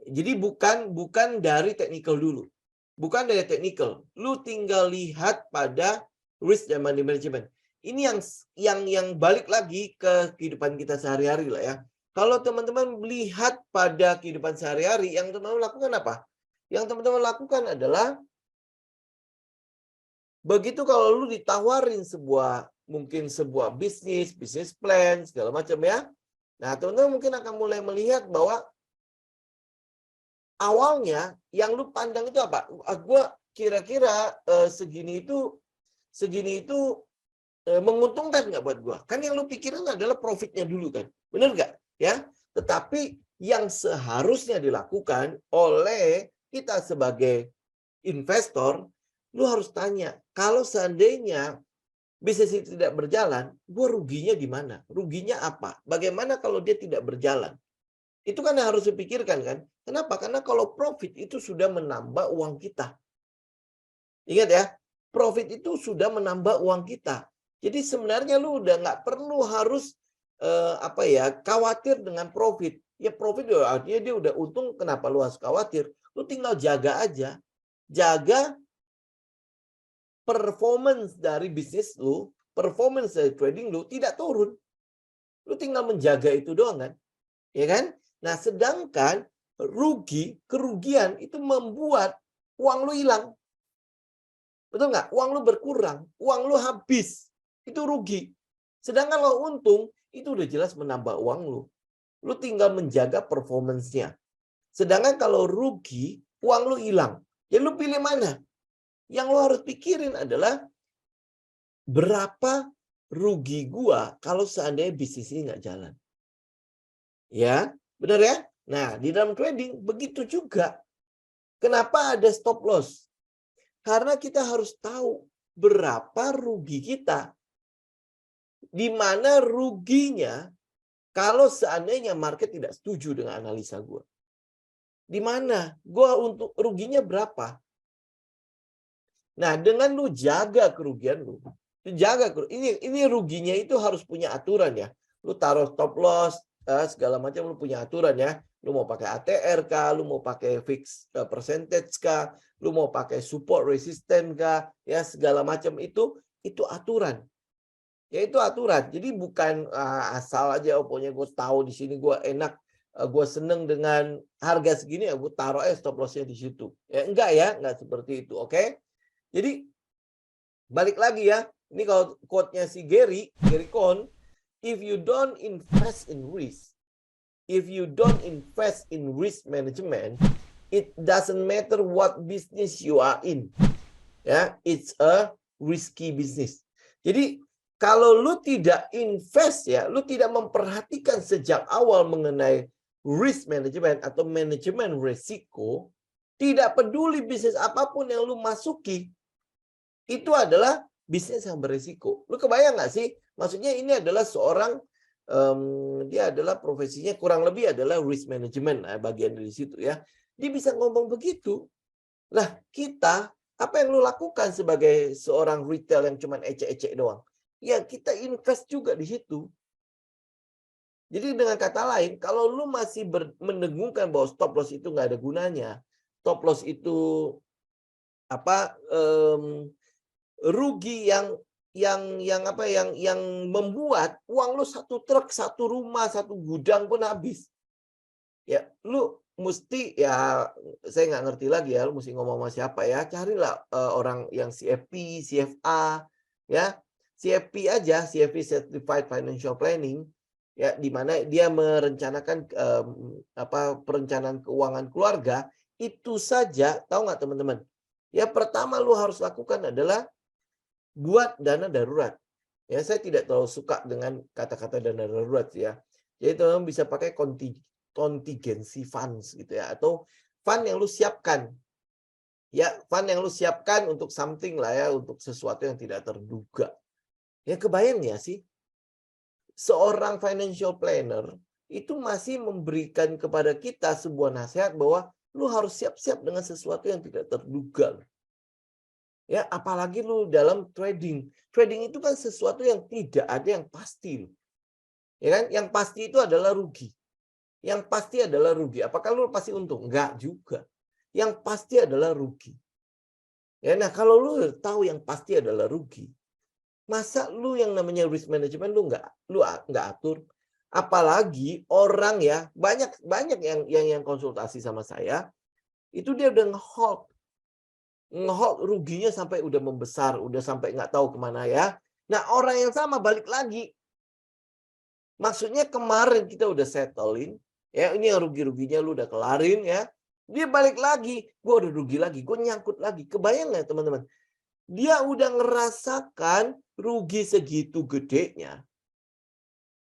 Jadi bukan dari technical dulu. Bukan dari technical. Lu tinggal lihat pada risk dan money management. Ini yang balik lagi ke kehidupan kita sehari-hari lah ya. Kalau teman-teman melihat pada kehidupan sehari-hari, yang teman-teman lakukan apa? Yang teman-teman lakukan adalah begitu kalau lu ditawarin mungkin sebuah bisnis plan, segala macam ya. Nah, teman-teman mungkin akan mulai melihat bahwa awalnya yang lu pandang itu apa? Gue kira-kira segini itu menguntungkan nggak buat gue? Kan yang lu pikirin adalah profitnya dulu kan, bener nggak? Ya, tetapi yang seharusnya dilakukan oleh kita sebagai investor, lu harus tanya, kalau seandainya bisnis itu tidak berjalan, gue ruginya di mana? Ruginya apa? Bagaimana kalau dia tidak berjalan? Itu kan yang harus dipikirkan kan. Kenapa? Karena kalau profit itu sudah menambah uang kita. Ingat ya, profit itu sudah menambah uang kita. Jadi sebenarnya lu udah nggak perlu harus khawatir dengan profit. Ya profit artinya dia udah untung, kenapa lu harus khawatir? Lu tinggal jaga aja. Jaga performance dari bisnis lu, performance dari trading lu tidak turun. Lu tinggal menjaga itu doang kan. Ya kan? Nah, sedangkan kerugian itu membuat uang lu hilang. Betul nggak? Uang lu berkurang, uang lu habis. Itu rugi. Sedangkan lo untung, itu udah jelas menambah uang lu. Lu tinggal menjaga performance-nya. Sedangkan kalau rugi, uang lu hilang. Ya lu pilih mana? Yang lo harus pikirin adalah berapa rugi gua kalau seandainya bisnis ini nggak jalan. Ya, benar ya? Nah, di dalam trading begitu juga. Kenapa ada stop loss? Karena kita harus tahu berapa rugi kita. Di mana ruginya kalau seandainya market tidak setuju dengan analisa gue. Di mana? Gue untuk ruginya berapa? Nah, dengan lu jaga kerugian lu, ini ruginya itu harus punya aturan ya. Lu taruh stop loss, segala macam lu punya aturan ya. Lu mau pakai ATR kah, lu mau pakai fix percentage kah, lu mau pakai support resisten kah, ya segala macam itu aturan. Ya itu aturan. Jadi bukan asal aja pokoknya gue tahu di sini gue enak, gue seneng dengan harga segini ya gue taruh stop lossnya di situ. Ya enggak seperti itu, oke? Jadi balik lagi ya, ini kalau quote-nya si Gary Cohn, if you don't invest in risk management, it doesn't matter what business you are in. Ya, it's a risky business. Jadi kalau lu tidak invest ya, lu tidak memperhatikan sejak awal mengenai risk management atau manajemen risiko, tidak peduli bisnis apapun yang lu masuki, itu adalah bisnis yang berisiko. Lu kebayang nggak sih? Maksudnya ini adalah seorang dia adalah profesinya kurang lebih adalah risk management, bagian dari situ ya. Dia bisa ngomong begitu. Lah kita, apa yang lu lakukan sebagai seorang retail yang cuma ecek-ecek doang? Ya kita invest juga di situ. Jadi dengan kata lain, kalau lu masih mendengungkan bahwa stop loss itu nggak ada gunanya, stop loss itu rugi yang membuat uang lu satu truk, satu rumah, satu gudang pun habis. Ya, lu mesti ya saya nggak ngerti lagi ya, lu mesti ngomong sama siapa ya, carilah orang yang CFP, CFA, ya. CFP aja, CFP Certified Financial Planning, ya di mana dia merencanakan perencanaan keuangan keluarga, itu saja tahu nggak teman-teman? Ya pertama lu harus lakukan adalah buat dana darurat. Ya, saya tidak terlalu suka dengan kata-kata dana darurat ya. Jadi teman-teman bisa pakai contingency funds gitu ya, atau fund yang lu siapkan. Ya, fund yang lu siapkan untuk something lah ya, untuk sesuatu yang tidak terduga. Ya kebayang ya sih? Seorang financial planner itu masih memberikan kepada kita sebuah nasihat bahwa lu harus siap-siap dengan sesuatu yang tidak terduga. Ya, apalagi lu dalam trading. Trading itu kan sesuatu yang tidak ada yang pasti. Ya kan? Yang pasti itu adalah rugi. Yang pasti adalah rugi. Apakah lu pasti untung? Enggak juga. Yang pasti adalah rugi. Ya, nah kalau lu tahu yang pasti adalah rugi, masa lu yang namanya risk management lu nggak atur? Apalagi orang ya, banyak yang konsultasi sama saya, itu dia udah ngehold ruginya sampai udah membesar, udah sampai nggak tahu kemana ya. Nah orang yang sama balik lagi. Maksudnya kemarin kita udah settlein, ya ini yang rugi-ruginya lu udah kelarin ya. Dia balik lagi, gue udah rugi lagi, gue nyangkut lagi. Kebayang nggak teman-teman? Dia udah ngerasakan rugi segitu gedenya.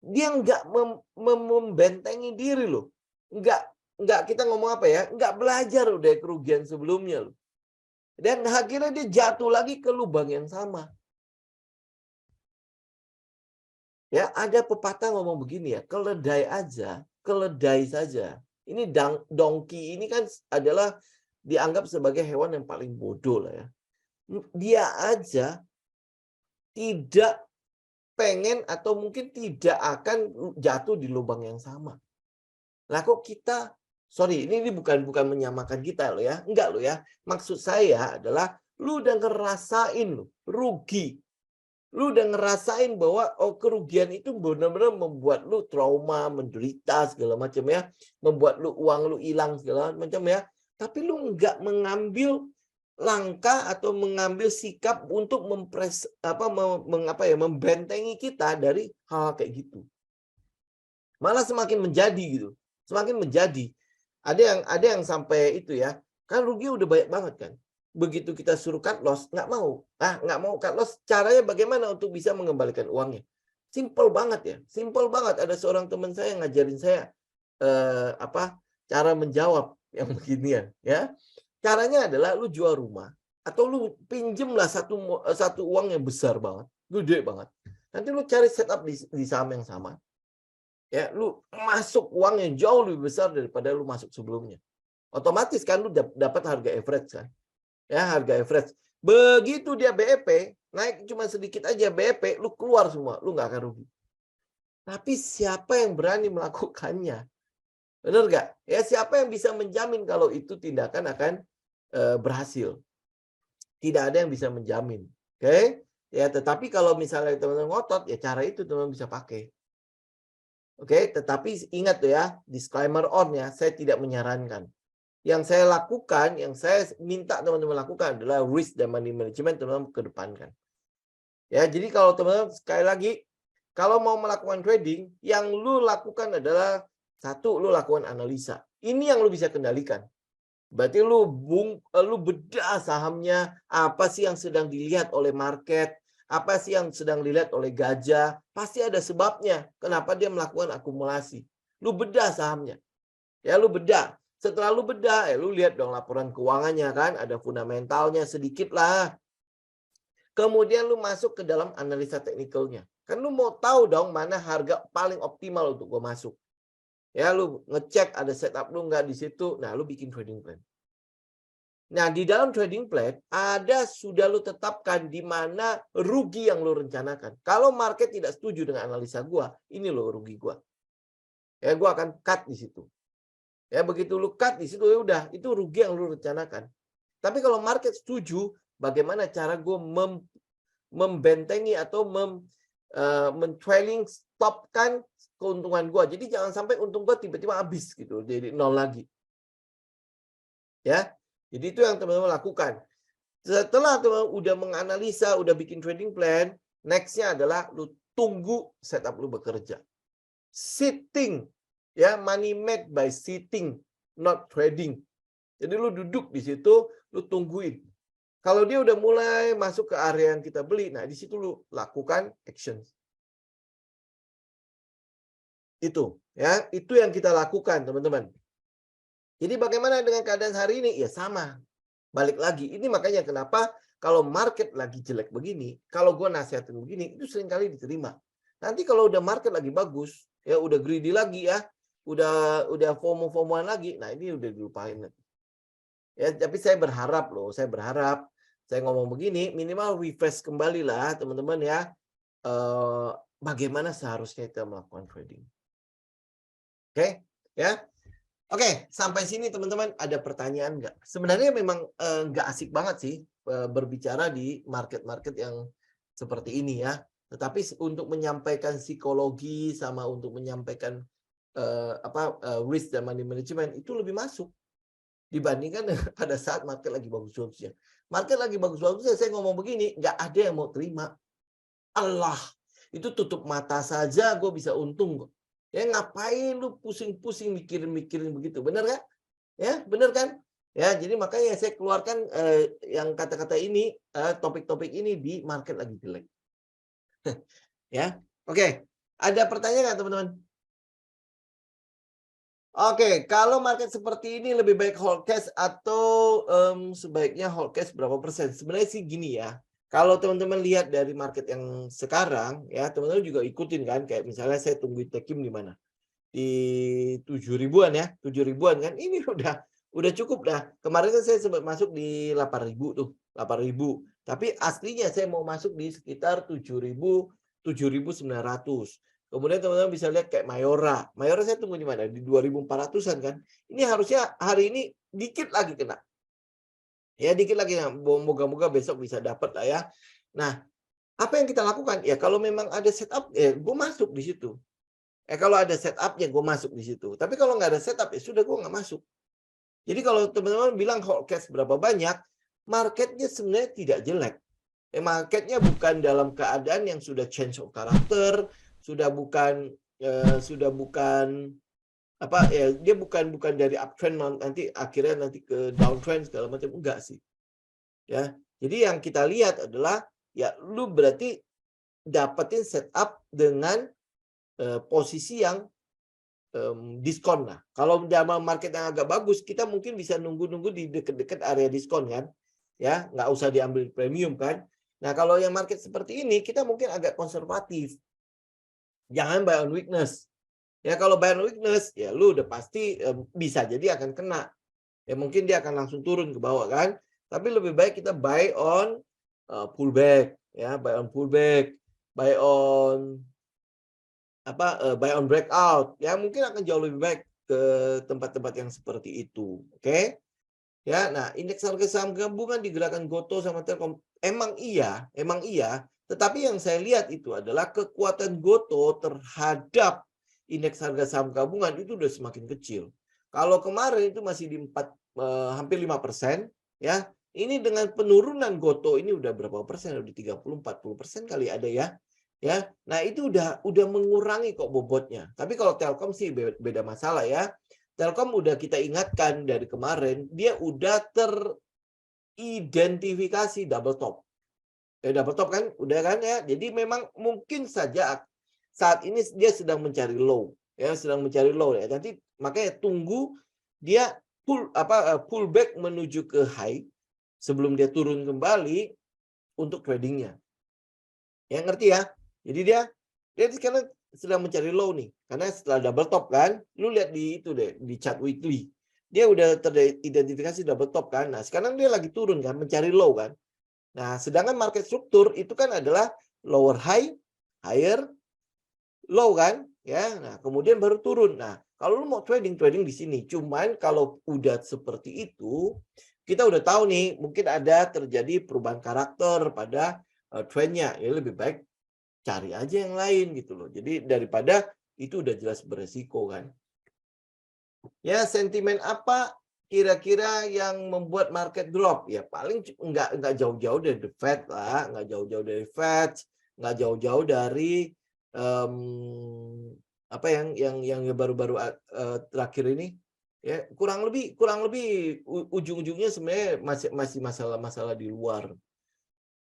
Dia nggak membentengi diri loh. Nggak kita ngomong apa ya? Nggak belajar udah kerugian sebelumnya loh. Dan akhirnya dia jatuh lagi ke lubang yang sama. Ya, ada pepatah ngomong begini ya, keledai saja. Ini dongki ini kan adalah dianggap sebagai hewan yang paling bodoh lah ya. Dia aja tidak pengen atau mungkin tidak akan jatuh di lubang yang sama. Lah kok kita, sorry, ini bukan menyamakan kita loh ya. Enggak loh ya. Maksud saya adalah lu udah ngerasain loh, rugi. Lu udah ngerasain bahwa kerugian itu benar-benar membuat lu trauma, menderita segala macam ya. Membuat lu uang lu hilang segala macam ya. Tapi lu enggak mengambil langkah atau mengambil sikap untuk membentengi kita dari hal kayak gitu. Malah semakin menjadi gitu. Semakin menjadi. Ada yang sampai itu ya. Kan rugi udah banyak banget kan. Begitu kita suruh cut loss, nggak mau. Nggak mau cut loss, caranya bagaimana untuk bisa mengembalikan uangnya? Simple banget ya. Simple banget. Ada seorang teman saya yang ngajarin saya cara menjawab yang beginian ya. Caranya adalah lu jual rumah atau lu pinjemlah satu uang yang besar banget, gede banget. Nanti lu cari setup di saham yang sama. Ya, lu masuk uang yang jauh lebih besar daripada lu masuk sebelumnya. Otomatis kan lu dapat harga average kan. Ya, harga average. Begitu dia BEP, naik cuma sedikit aja BEP, lu keluar semua, lu nggak akan rugi. Tapi siapa yang berani melakukannya? Benar nggak? Ya, siapa yang bisa menjamin kalau itu tindakan akan berhasil? Tidak ada yang bisa menjamin. Oke? Ya, tetapi kalau misalnya teman-teman ngotot, ya cara itu teman-teman bisa pakai. Oke, tetapi ingat tuh ya, disclaimer on ya, saya tidak menyarankan. Yang saya lakukan, yang saya minta teman-teman lakukan adalah risk dan money management teman-teman kedepankan. Ya, jadi kalau teman-teman sekali lagi, kalau mau melakukan trading, yang lu lakukan adalah satu, lu lakukan analisa. Ini yang lu bisa kendalikan. Berarti lu bedah sahamnya, apa sih yang sedang dilihat oleh market, apa sih yang sedang dilihat oleh gajah, pasti ada sebabnya kenapa dia melakukan akumulasi. Lu bedah sahamnya. Ya, lu bedah. Setelah lu bedah, lu lihat dong laporan keuangannya kan, ada fundamentalnya sedikit lah. Kemudian lu masuk ke dalam analisa teknikalnya. Kan lu mau tahu dong mana harga paling optimal untuk gua masuk. Ya, lu ngecek ada setup lu nggak di situ. Nah, lu bikin trading plan. Nah, di dalam trading plan sudah lu tetapkan di mana rugi yang lu rencanakan. Kalau market tidak setuju dengan analisa gua, ini lo rugi gua. Ya, gua akan cut di situ. Ya, begitu lu cut di situ ya udah, itu rugi yang lu rencanakan. Tapi kalau market setuju, bagaimana cara gua membentengi atau men-trailing stopkan keuntungan gua. Jadi jangan sampai untung gua tiba-tiba habis gitu, jadi nol lagi. Ya. Jadi itu yang teman-teman lakukan. Setelah teman-teman udah menganalisa, udah bikin trading plan, next-nya adalah lu tunggu setup lu bekerja. Sitting, ya, money made by sitting, not trading. Jadi lu duduk di situ, lu tungguin. Kalau dia udah mulai masuk ke area yang kita beli, nah di situ lu lakukan action. Itu, ya, itu yang kita lakukan, teman-teman. Jadi bagaimana dengan keadaan hari ini? Ya sama. Balik lagi. Ini makanya kenapa kalau market lagi jelek begini, kalau gue nasihatin begini, itu seringkali diterima. Nanti kalau udah market lagi bagus, ya udah greedy lagi ya, udah FOMO-FOMOan lagi, nah ini udah dilupain. Ya, tapi saya berharap loh, saya ngomong begini, minimal refresh kembali lah teman-teman ya. Bagaimana seharusnya kita melakukan trading. Oke, ya. Oke, sampai sini teman-teman ada pertanyaan nggak? Sebenarnya memang nggak asik banget sih berbicara di market-market yang seperti ini ya. Tetapi untuk menyampaikan psikologi sama untuk menyampaikan risk dan money management itu lebih masuk dibandingkan pada saat market lagi bagus-bagusnya. Market lagi bagus-bagusnya saya ngomong begini, nggak ada yang mau terima. Allah, itu tutup mata saja gue bisa untung kok. Ya ngapain lu pusing-pusing mikirin-mikirin begitu, benar kan? Ya, benar kan? Ya, jadi makanya saya keluarkan yang kata-kata ini, topik-topik ini di market lagi jelek. Ya, oke. Ada pertanyaan nggak teman-teman? Oke, kalau market seperti ini lebih baik hold cash atau sebaiknya hold cash berapa persen? Sebenarnya sih gini ya. Kalau teman-teman lihat dari market yang sekarang ya, teman-teman juga ikutin kan kayak misalnya saya tungguin Tekim di mana? Di 7 ribuan ya, 7 ribuan kan. Ini udah cukup dah. Kemarin kan saya sempat masuk di 8 ribu tuh, 8 ribu. Tapi aslinya saya mau masuk di sekitar 7 ribu, 7.900. Kemudian teman-teman bisa lihat kayak Mayora. Mayora saya tunggu di mana? Di 2.400-an kan. Ini harusnya hari ini dikit lagi kena. Ya dikit lagi. Nah, moga-moga besok bisa dapat lah ya. Nah, apa yang kita lakukan? Ya kalau memang ada setup, ya gue masuk di situ. Kalau ada setupnya gue masuk di situ. Tapi kalau nggak ada setup, ya sudah gue nggak masuk. Jadi kalau teman-teman bilang hold cash berapa banyak, marketnya sebenarnya tidak jelek. Marketnya bukan dalam keadaan yang sudah change of karakter, sudah bukan apa ya, dia bukan dari uptrend nanti akhirnya nanti ke downtrend segala macam, enggak sih. Ya. Jadi yang kita lihat adalah ya lu berarti dapetin setup dengan posisi yang diskon lah. Kalau dalam market yang agak bagus, kita mungkin bisa nunggu-nunggu di dekat-dekat area diskon kan. Ya, nggak usah diambil premium kan. Nah, kalau yang market seperti ini, kita mungkin agak konservatif. Jangan buy on weakness. Ya, kalau buy on weakness, ya lu udah pasti bisa jadi akan kena. Ya, mungkin dia akan langsung turun ke bawah kan. Tapi lebih baik kita buy on pullback. Ya, buy on pullback. Buy on buy on breakout ya mungkin akan jauh lebih baik ke tempat-tempat yang seperti itu. Oke. Ya, nah indeks harga saham gabungan digerakkan Gotoh sama Telkom. Emang iya, tetapi yang saya lihat itu adalah kekuatan Gotoh terhadap indeks harga saham gabungan itu udah semakin kecil. Kalau kemarin itu masih di hampir 5%, ya. Ini dengan penurunan Gotoh ini udah berapa persen? Udah 30-40% kali ada ya. Ya. Nah, itu udah mengurangi kok bobotnya. Tapi kalau Telkom sih beda masalah ya. Telkom udah kita ingatkan dari kemarin, dia udah teridentifikasi double top. Double top kan, udah kan ya. Jadi memang mungkin saja saat ini dia sedang mencari low, ya sedang mencari low ya. Nanti makanya tunggu dia pullback menuju ke high sebelum dia turun kembali untuk tradingnya. Ya ngerti ya? Jadi dia sekarang sedang mencari low nih. Karena setelah double top kan, lu lihat di itu deh, di chart weekly. Dia udah teridentifikasi double top kan. Nah, sekarang dia lagi turun kan, mencari low kan. Nah, sedangkan market struktur itu kan adalah lower high, higher low kan, ya. Nah, kemudian baru turun. Nah, kalau lu mau trading di sini. Cuman kalau udah seperti itu, kita udah tahu nih, mungkin ada terjadi perubahan karakter pada trendnya. Ya lebih baik cari aja yang lain gitu loh. Jadi daripada itu udah jelas beresiko kan. Ya, sentimen apa kira-kira yang membuat market drop? Ya paling nggak jauh-jauh dari the Fed lah, nggak jauh-jauh dari Fed, nggak jauh-jauh dari apa yang baru-baru terakhir ini. Ya, kurang lebih ujung-ujungnya sebenarnya masih masalah-masalah di luar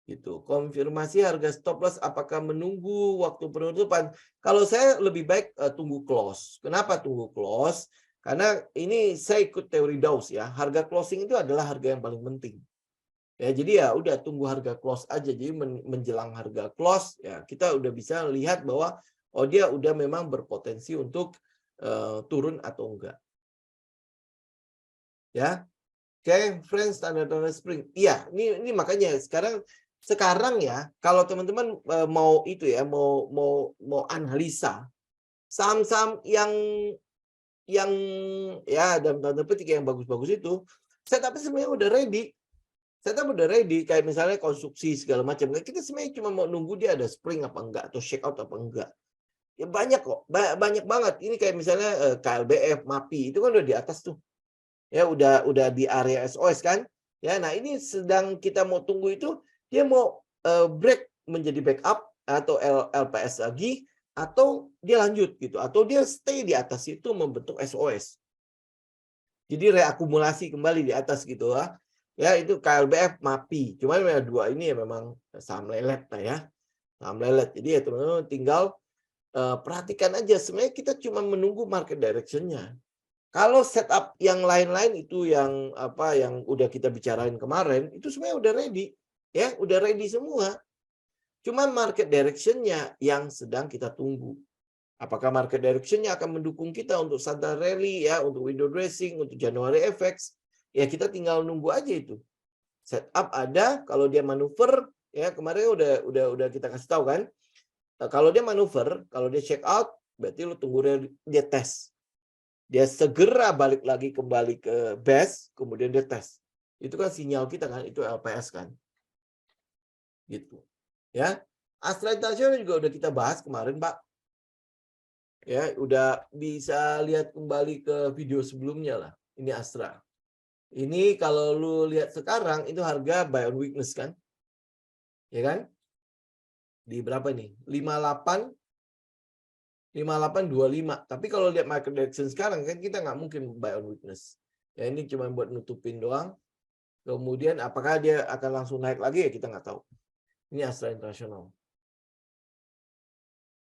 gitu. Konfirmasi harga stop loss apakah menunggu waktu penutupan? Kalau saya lebih baik tunggu close. Kenapa tunggu close? Karena ini saya ikut teori Dawes ya. Harga closing itu adalah harga yang paling penting. Ya, jadi ya udah tunggu harga close aja. Jadi menjelang harga close ya kita udah bisa lihat bahwa oh dia udah memang berpotensi untuk turun atau enggak. Ya. Oke, friends, tanda-tanda spring. Iya, ini makanya sekarang ya, kalau teman-teman mau itu ya, mau analisa saham-saham yang ya dalam tanda petik yang bagus-bagus itu, setup sebenarnya udah ready. Setup udah ready, kayak misalnya konstruksi segala macam. Kita sebenarnya cuma mau nunggu dia ada spring apa enggak atau shake out apa enggak. Ya banyak kok, banyak banget. Ini kayak misalnya KLBF, MAPI itu kan udah di atas tuh. Ya udah di area SOS kan. Ya, nah ini sedang kita mau tunggu itu dia mau break menjadi backup atau LPS lagi atau dia lanjut gitu atau dia stay di atas itu membentuk SOS. Jadi reakumulasi kembali di atas gitu lah. Ya itu KLBF, MAPI. Cuman dua ini ya memang saham lelet lah ya. Saham lelet. Jadi ya teman-teman tinggal perhatikan aja. Sebenarnya kita cuma menunggu market direction-nya. Kalau setup yang lain-lain itu yang yang udah kita bicarain kemarin itu sebenarnya udah ready. Ya, udah ready semua. Cuma market direction-nya yang sedang kita tunggu. Apakah market direction-nya akan mendukung kita untuk Santa Rally ya, untuk window dressing, untuk January FX? Ya kita tinggal nunggu aja itu. Setup ada, kalau dia manuver ya kemarin udah kita kasih tahu kan. Kalau dia manuver, kalau dia check out, berarti lu tunggu dia tes. Dia segera balik lagi kembali ke base, kemudian dia tes. Itu kan sinyal kita kan, itu LPS kan. Gitu. Ya. Astra International juga udah kita bahas kemarin, Pak. Ya, udah bisa lihat kembali ke video sebelumnya lah. Ini Astra. Ini kalau lu lihat sekarang itu harga buy on weakness kan? Ya kan? Di berapa nih? 5825. Tapi kalau lihat market direction sekarang kan kita nggak mungkin buy on weakness. Ya ini cuma buat nutupin doang. Kemudian apakah dia akan langsung naik lagi ya kita nggak tahu. Ini Astra International.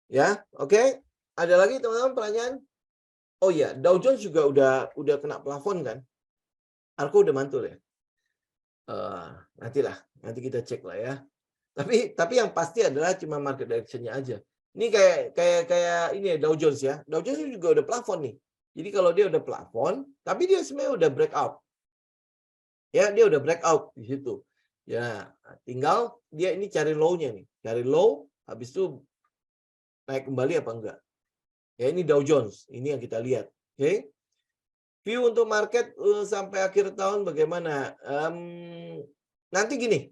Ya, oke. Ada lagi teman-teman pertanyaan? Oh iya, Dow Jones juga udah kena plafon kan? Arko udah mantul ya? Nanti kita cek lah ya. Tapi yang pasti adalah cuma market direction-nya aja. Ini kayak ini ya Dow Jones ya. Dow Jones juga udah plafon nih. Jadi kalau dia udah plafon, tapi dia sebenarnya udah breakout. Ya, dia udah breakout di situ. Ya, tinggal dia ini cari low-nya nih. Cari low, habis itu naik kembali apa enggak. Ya, ini Dow Jones. Ini yang kita lihat. Oke. View untuk market sampai akhir tahun bagaimana? Nanti gini,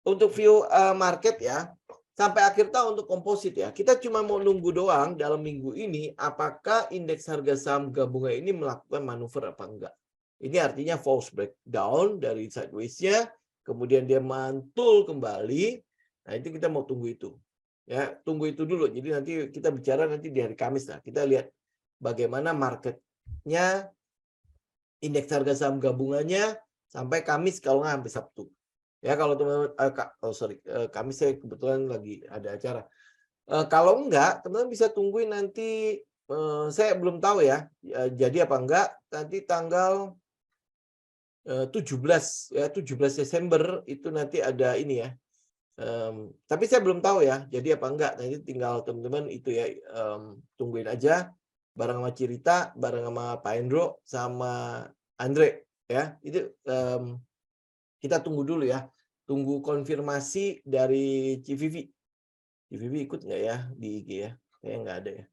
untuk view market ya, sampai akhir tahun untuk komposit ya, kita cuma mau nunggu doang dalam minggu ini apakah indeks harga saham gabungan ini melakukan manuver apa enggak. Ini artinya false breakdown dari sideways-nya, kemudian dia mantul kembali. Nah, itu kita mau tunggu itu. Ya, tunggu itu dulu. Jadi nanti kita bicara nanti di hari Kamis lah. Kita lihat bagaimana marketnya, indeks harga saham gabungannya sampai Kamis kalau nggak sampai Sabtu. Ya kalau teman-teman, Kamis saya kebetulan lagi ada acara. Kalau enggak, teman-teman bisa tungguin nanti. Saya belum tahu ya, jadi apa enggak. Nanti tanggal 17 ya 17 Desember itu nanti ada ini ya. Tapi saya belum tahu ya, jadi apa enggak. Nanti tinggal teman-teman itu ya tungguin aja. Bareng sama Cirita, bareng sama Pak Hendro, sama Andre ya. Itu kita tunggu dulu ya. Tunggu konfirmasi dari Civivi. Civivi ikut nggak ya di IG ya? Kayaknya nggak ada ya.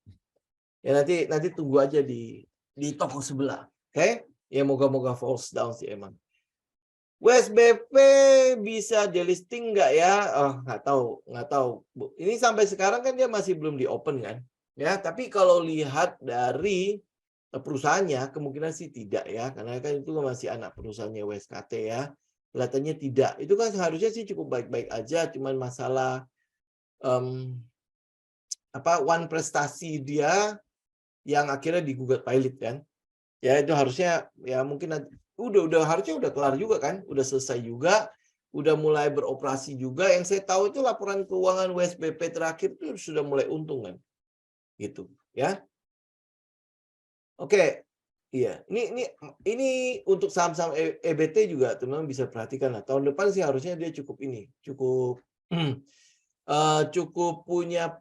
Ya nanti tunggu aja di toko sebelah. Oke? Ya moga-moga false down sih emang. WSBP bisa delisting nggak ya? Oh, nggak tahu. Bu. Ini sampai sekarang kan dia masih belum di open kan? Ya, tapi kalau lihat dari perusahaannya kemungkinan sih tidak ya, karena kan itu masih anak perusahaannya WSKT ya. Kelihatannya tidak. Itu kan seharusnya sih cukup baik-baik aja, cuman masalah one prestasi dia yang akhirnya digugat pilot kan. Ya itu harusnya ya mungkin udah harusnya udah kelar juga kan, udah selesai juga, udah mulai beroperasi juga. Yang saya tahu itu laporan keuangan WSBP terakhir itu sudah mulai untung kan. Gitu, ya. Oke. Iya, ini untuk saham-saham EBT juga teman-teman bisa perhatikan lah. Tahun depan sih harusnya dia cukup cukup punya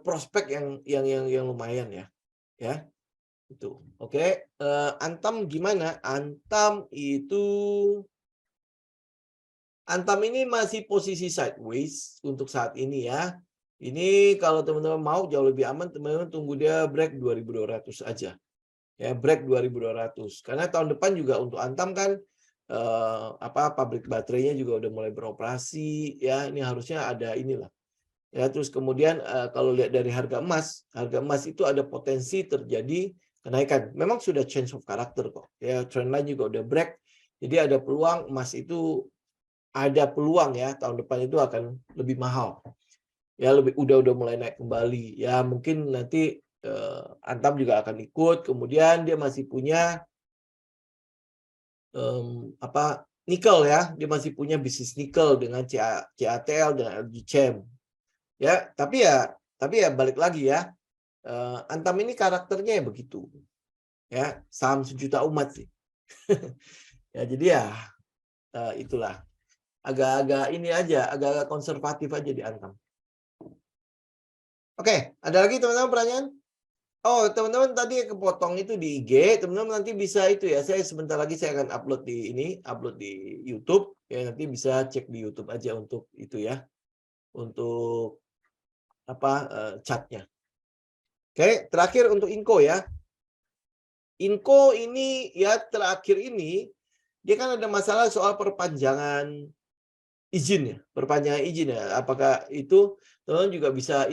prospek yang lumayan ya. Ya. Itu. Oke. Antam gimana? Antam ini masih posisi sideways untuk saat ini ya. Ini kalau teman-teman mau jauh lebih aman, teman-teman tunggu dia break 2200 aja. Ya, break 2200. Karena tahun depan juga untuk Antam kan pabrik baterainya juga udah mulai beroperasi ya. Ini harusnya ada inilah. Ya, terus kemudian kalau lihat dari harga emas itu ada potensi terjadi kenaikan. Memang sudah change of character kok. Ya, trendline juga udah break. Jadi ada peluang emas itu ada peluang ya tahun depan itu akan lebih mahal. Ya, udah mulai naik kembali. Ya, mungkin nanti Antam juga akan ikut. Kemudian dia masih punya nikel ya. Dia masih punya bisnis nikel dengan CATL dan LG Chem. Ya, tapi ya balik lagi ya. Antam ini karakternya ya begitu. Ya, saham sejuta umat sih. Ya, jadi ya itulah. Agak-agak ini aja, agak-agak konservatif aja di Antam. Oke, ada lagi teman-teman pertanyaan? Oh, teman-teman tadi kepotong itu di IG, teman-teman nanti bisa itu ya. Saya sebentar lagi saya akan upload di YouTube. Ya, nanti bisa cek di YouTube aja untuk itu ya. Untuk chatnya. Oke, terakhir untuk Inco ya. Inco ini ya terakhir ini dia kan ada masalah soal perpanjangan izin ya, perpanjangan izin ya. Apakah itu teman-teman juga bisa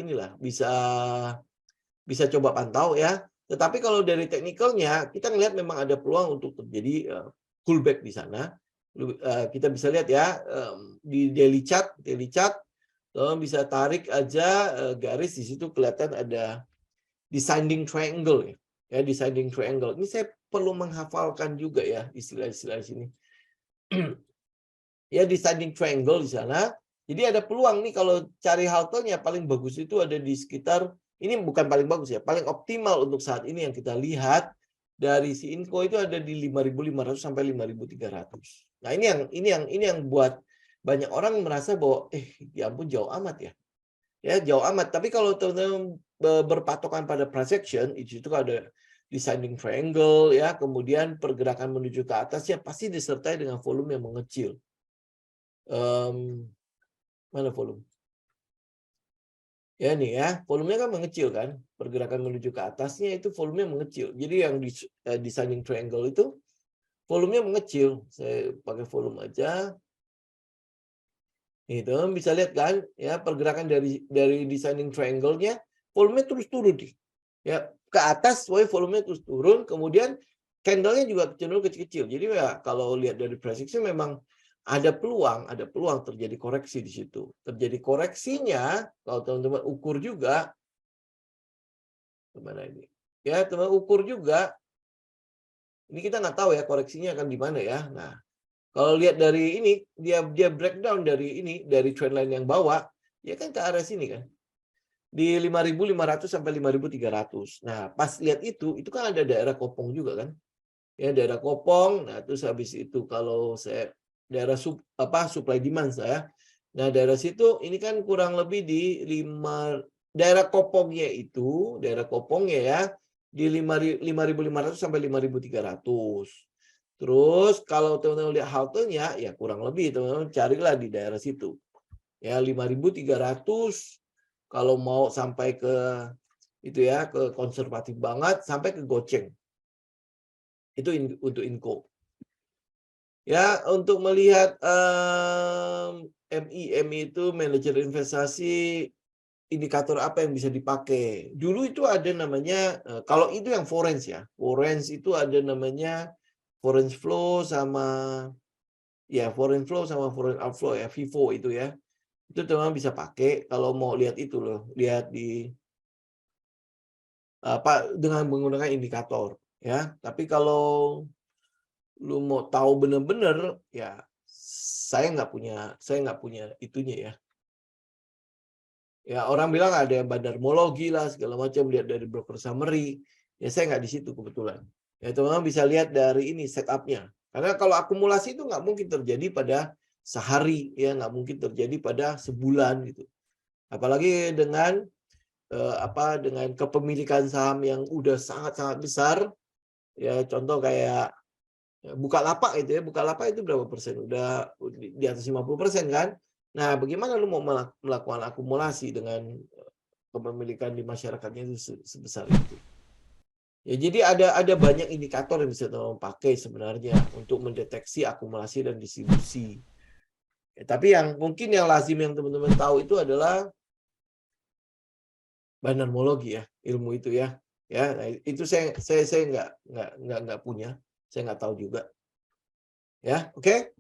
bisa coba pantau ya. Tetapi kalau dari teknikalnya kita ngelihat memang ada peluang untuk terjadi pullback di sana. Kita bisa lihat ya di daily chart teman bisa tarik aja garis di situ kelihatan ada descending triangle ya. Ya, descending triangle. Ini saya perlu menghafalkan juga ya istilah-istilah sini. Ya, descending triangle di sana. Jadi ada peluang nih kalau cari haltenya paling bagus itu ada di sekitar, ini bukan paling bagus ya, paling optimal untuk saat ini yang kita lihat dari si Inco itu ada di 5.500 sampai 5.300. Nah, ini yang buat banyak orang merasa bahwa ya ampun jauh amat ya. Ya, jauh amat. Tapi kalau teman-teman berpatokan pada price action, itu ada descending triangle ya, kemudian pergerakan menuju ke atasnya pasti disertai dengan volume yang mengecil. Mana volume? Ya nih ya, volumenya kan mengecil kan, pergerakan menuju ke atasnya itu volumenya mengecil. Jadi yang di descending triangle itu volumenya mengecil. Saya pakai volume aja. Itu bisa lihat kan, ya pergerakan dari descending triangle-nya volumenya terus turun nih. Ya, ke atas volumenya terus turun, kemudian candle-nya juga cenderung kecil-kecil. Jadi ya kalau lihat dari prediction memang ada peluang terjadi koreksi di situ. Terjadi koreksinya kalau teman-teman ukur juga gimana ini? Ya, teman ukur juga. Ini kita nggak tahu ya koreksinya akan di mana ya. Nah, kalau lihat dari ini, dia breakdown dari trendline yang bawah, ya kan ke arah sini kan. Di 5.500 sampai 5.300. Nah, pas lihat itu kan ada daerah kopong juga kan. Ya, daerah kopong. Nah, terus habis itu kalau saya daerah supply demand saya. Nah, daerah situ ini kan kurang lebih di daerah kopongnya ya di 5.500 sampai 5.300. Terus kalau teman-teman lihat haltenya ya kurang lebih teman-teman carilah di daerah situ. Ya 5.300 kalau mau sampai ke itu ya ke konservatif banget sampai ke goceng. Itu untuk Inco. Ya untuk melihat MI itu manajer investasi indikator apa yang bisa dipakai. Dulu itu ada namanya kalau itu yang Forens ya. Forens itu ada namanya Foreign flow sama foreign outflow ya, FIFO itu ya. Itu teman-teman bisa pakai kalau mau lihat itu loh, lihat di dengan menggunakan indikator ya. Tapi kalau lu mau tahu benar-benar ya saya nggak punya itunya ya. Ya orang bilang ada yang bandarmologi lah segala macam lihat dari broker summary. Ya saya nggak di situ kebetulan. Ya teman-teman bisa lihat dari ini setupnya. Karena kalau akumulasi itu nggak mungkin terjadi pada sehari, ya nggak mungkin terjadi pada sebulan gitu. Apalagi dengan dengan kepemilikan saham yang udah sangat-sangat besar, ya contoh kayak Bukalapak itu ya, Bukalapak itu berapa persen? Udah di atas 50% kan? Nah, bagaimana lu mau melakukan akumulasi dengan kepemilikan di masyarakatnya itu sebesar itu? Ya, jadi ada banyak indikator yang bisa teman-teman pakai sebenarnya untuk mendeteksi akumulasi dan distribusi. Ya, tapi yang mungkin yang lazim yang teman-teman tahu itu adalah banarmologi ya, ilmu itu ya. Ya, nah, itu saya nggak punya, saya nggak tahu juga. Ya, oke.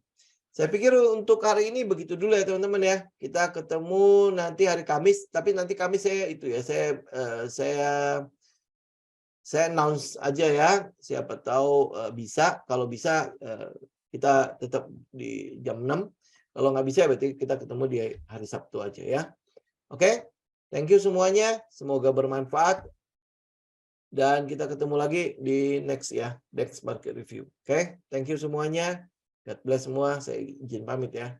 Saya pikir untuk hari ini begitu dulu ya teman-teman ya. Kita ketemu nanti hari Kamis, tapi nanti Kamis saya itu ya, saya announce aja ya, siapa tahu bisa, kalau bisa kita tetap di jam 6. Kalau nggak bisa berarti kita ketemu di hari Sabtu aja ya. Oke, thank you semuanya, semoga bermanfaat. Dan kita ketemu lagi di next market review. Oke, thank you semuanya. God bless semua, saya izin pamit ya.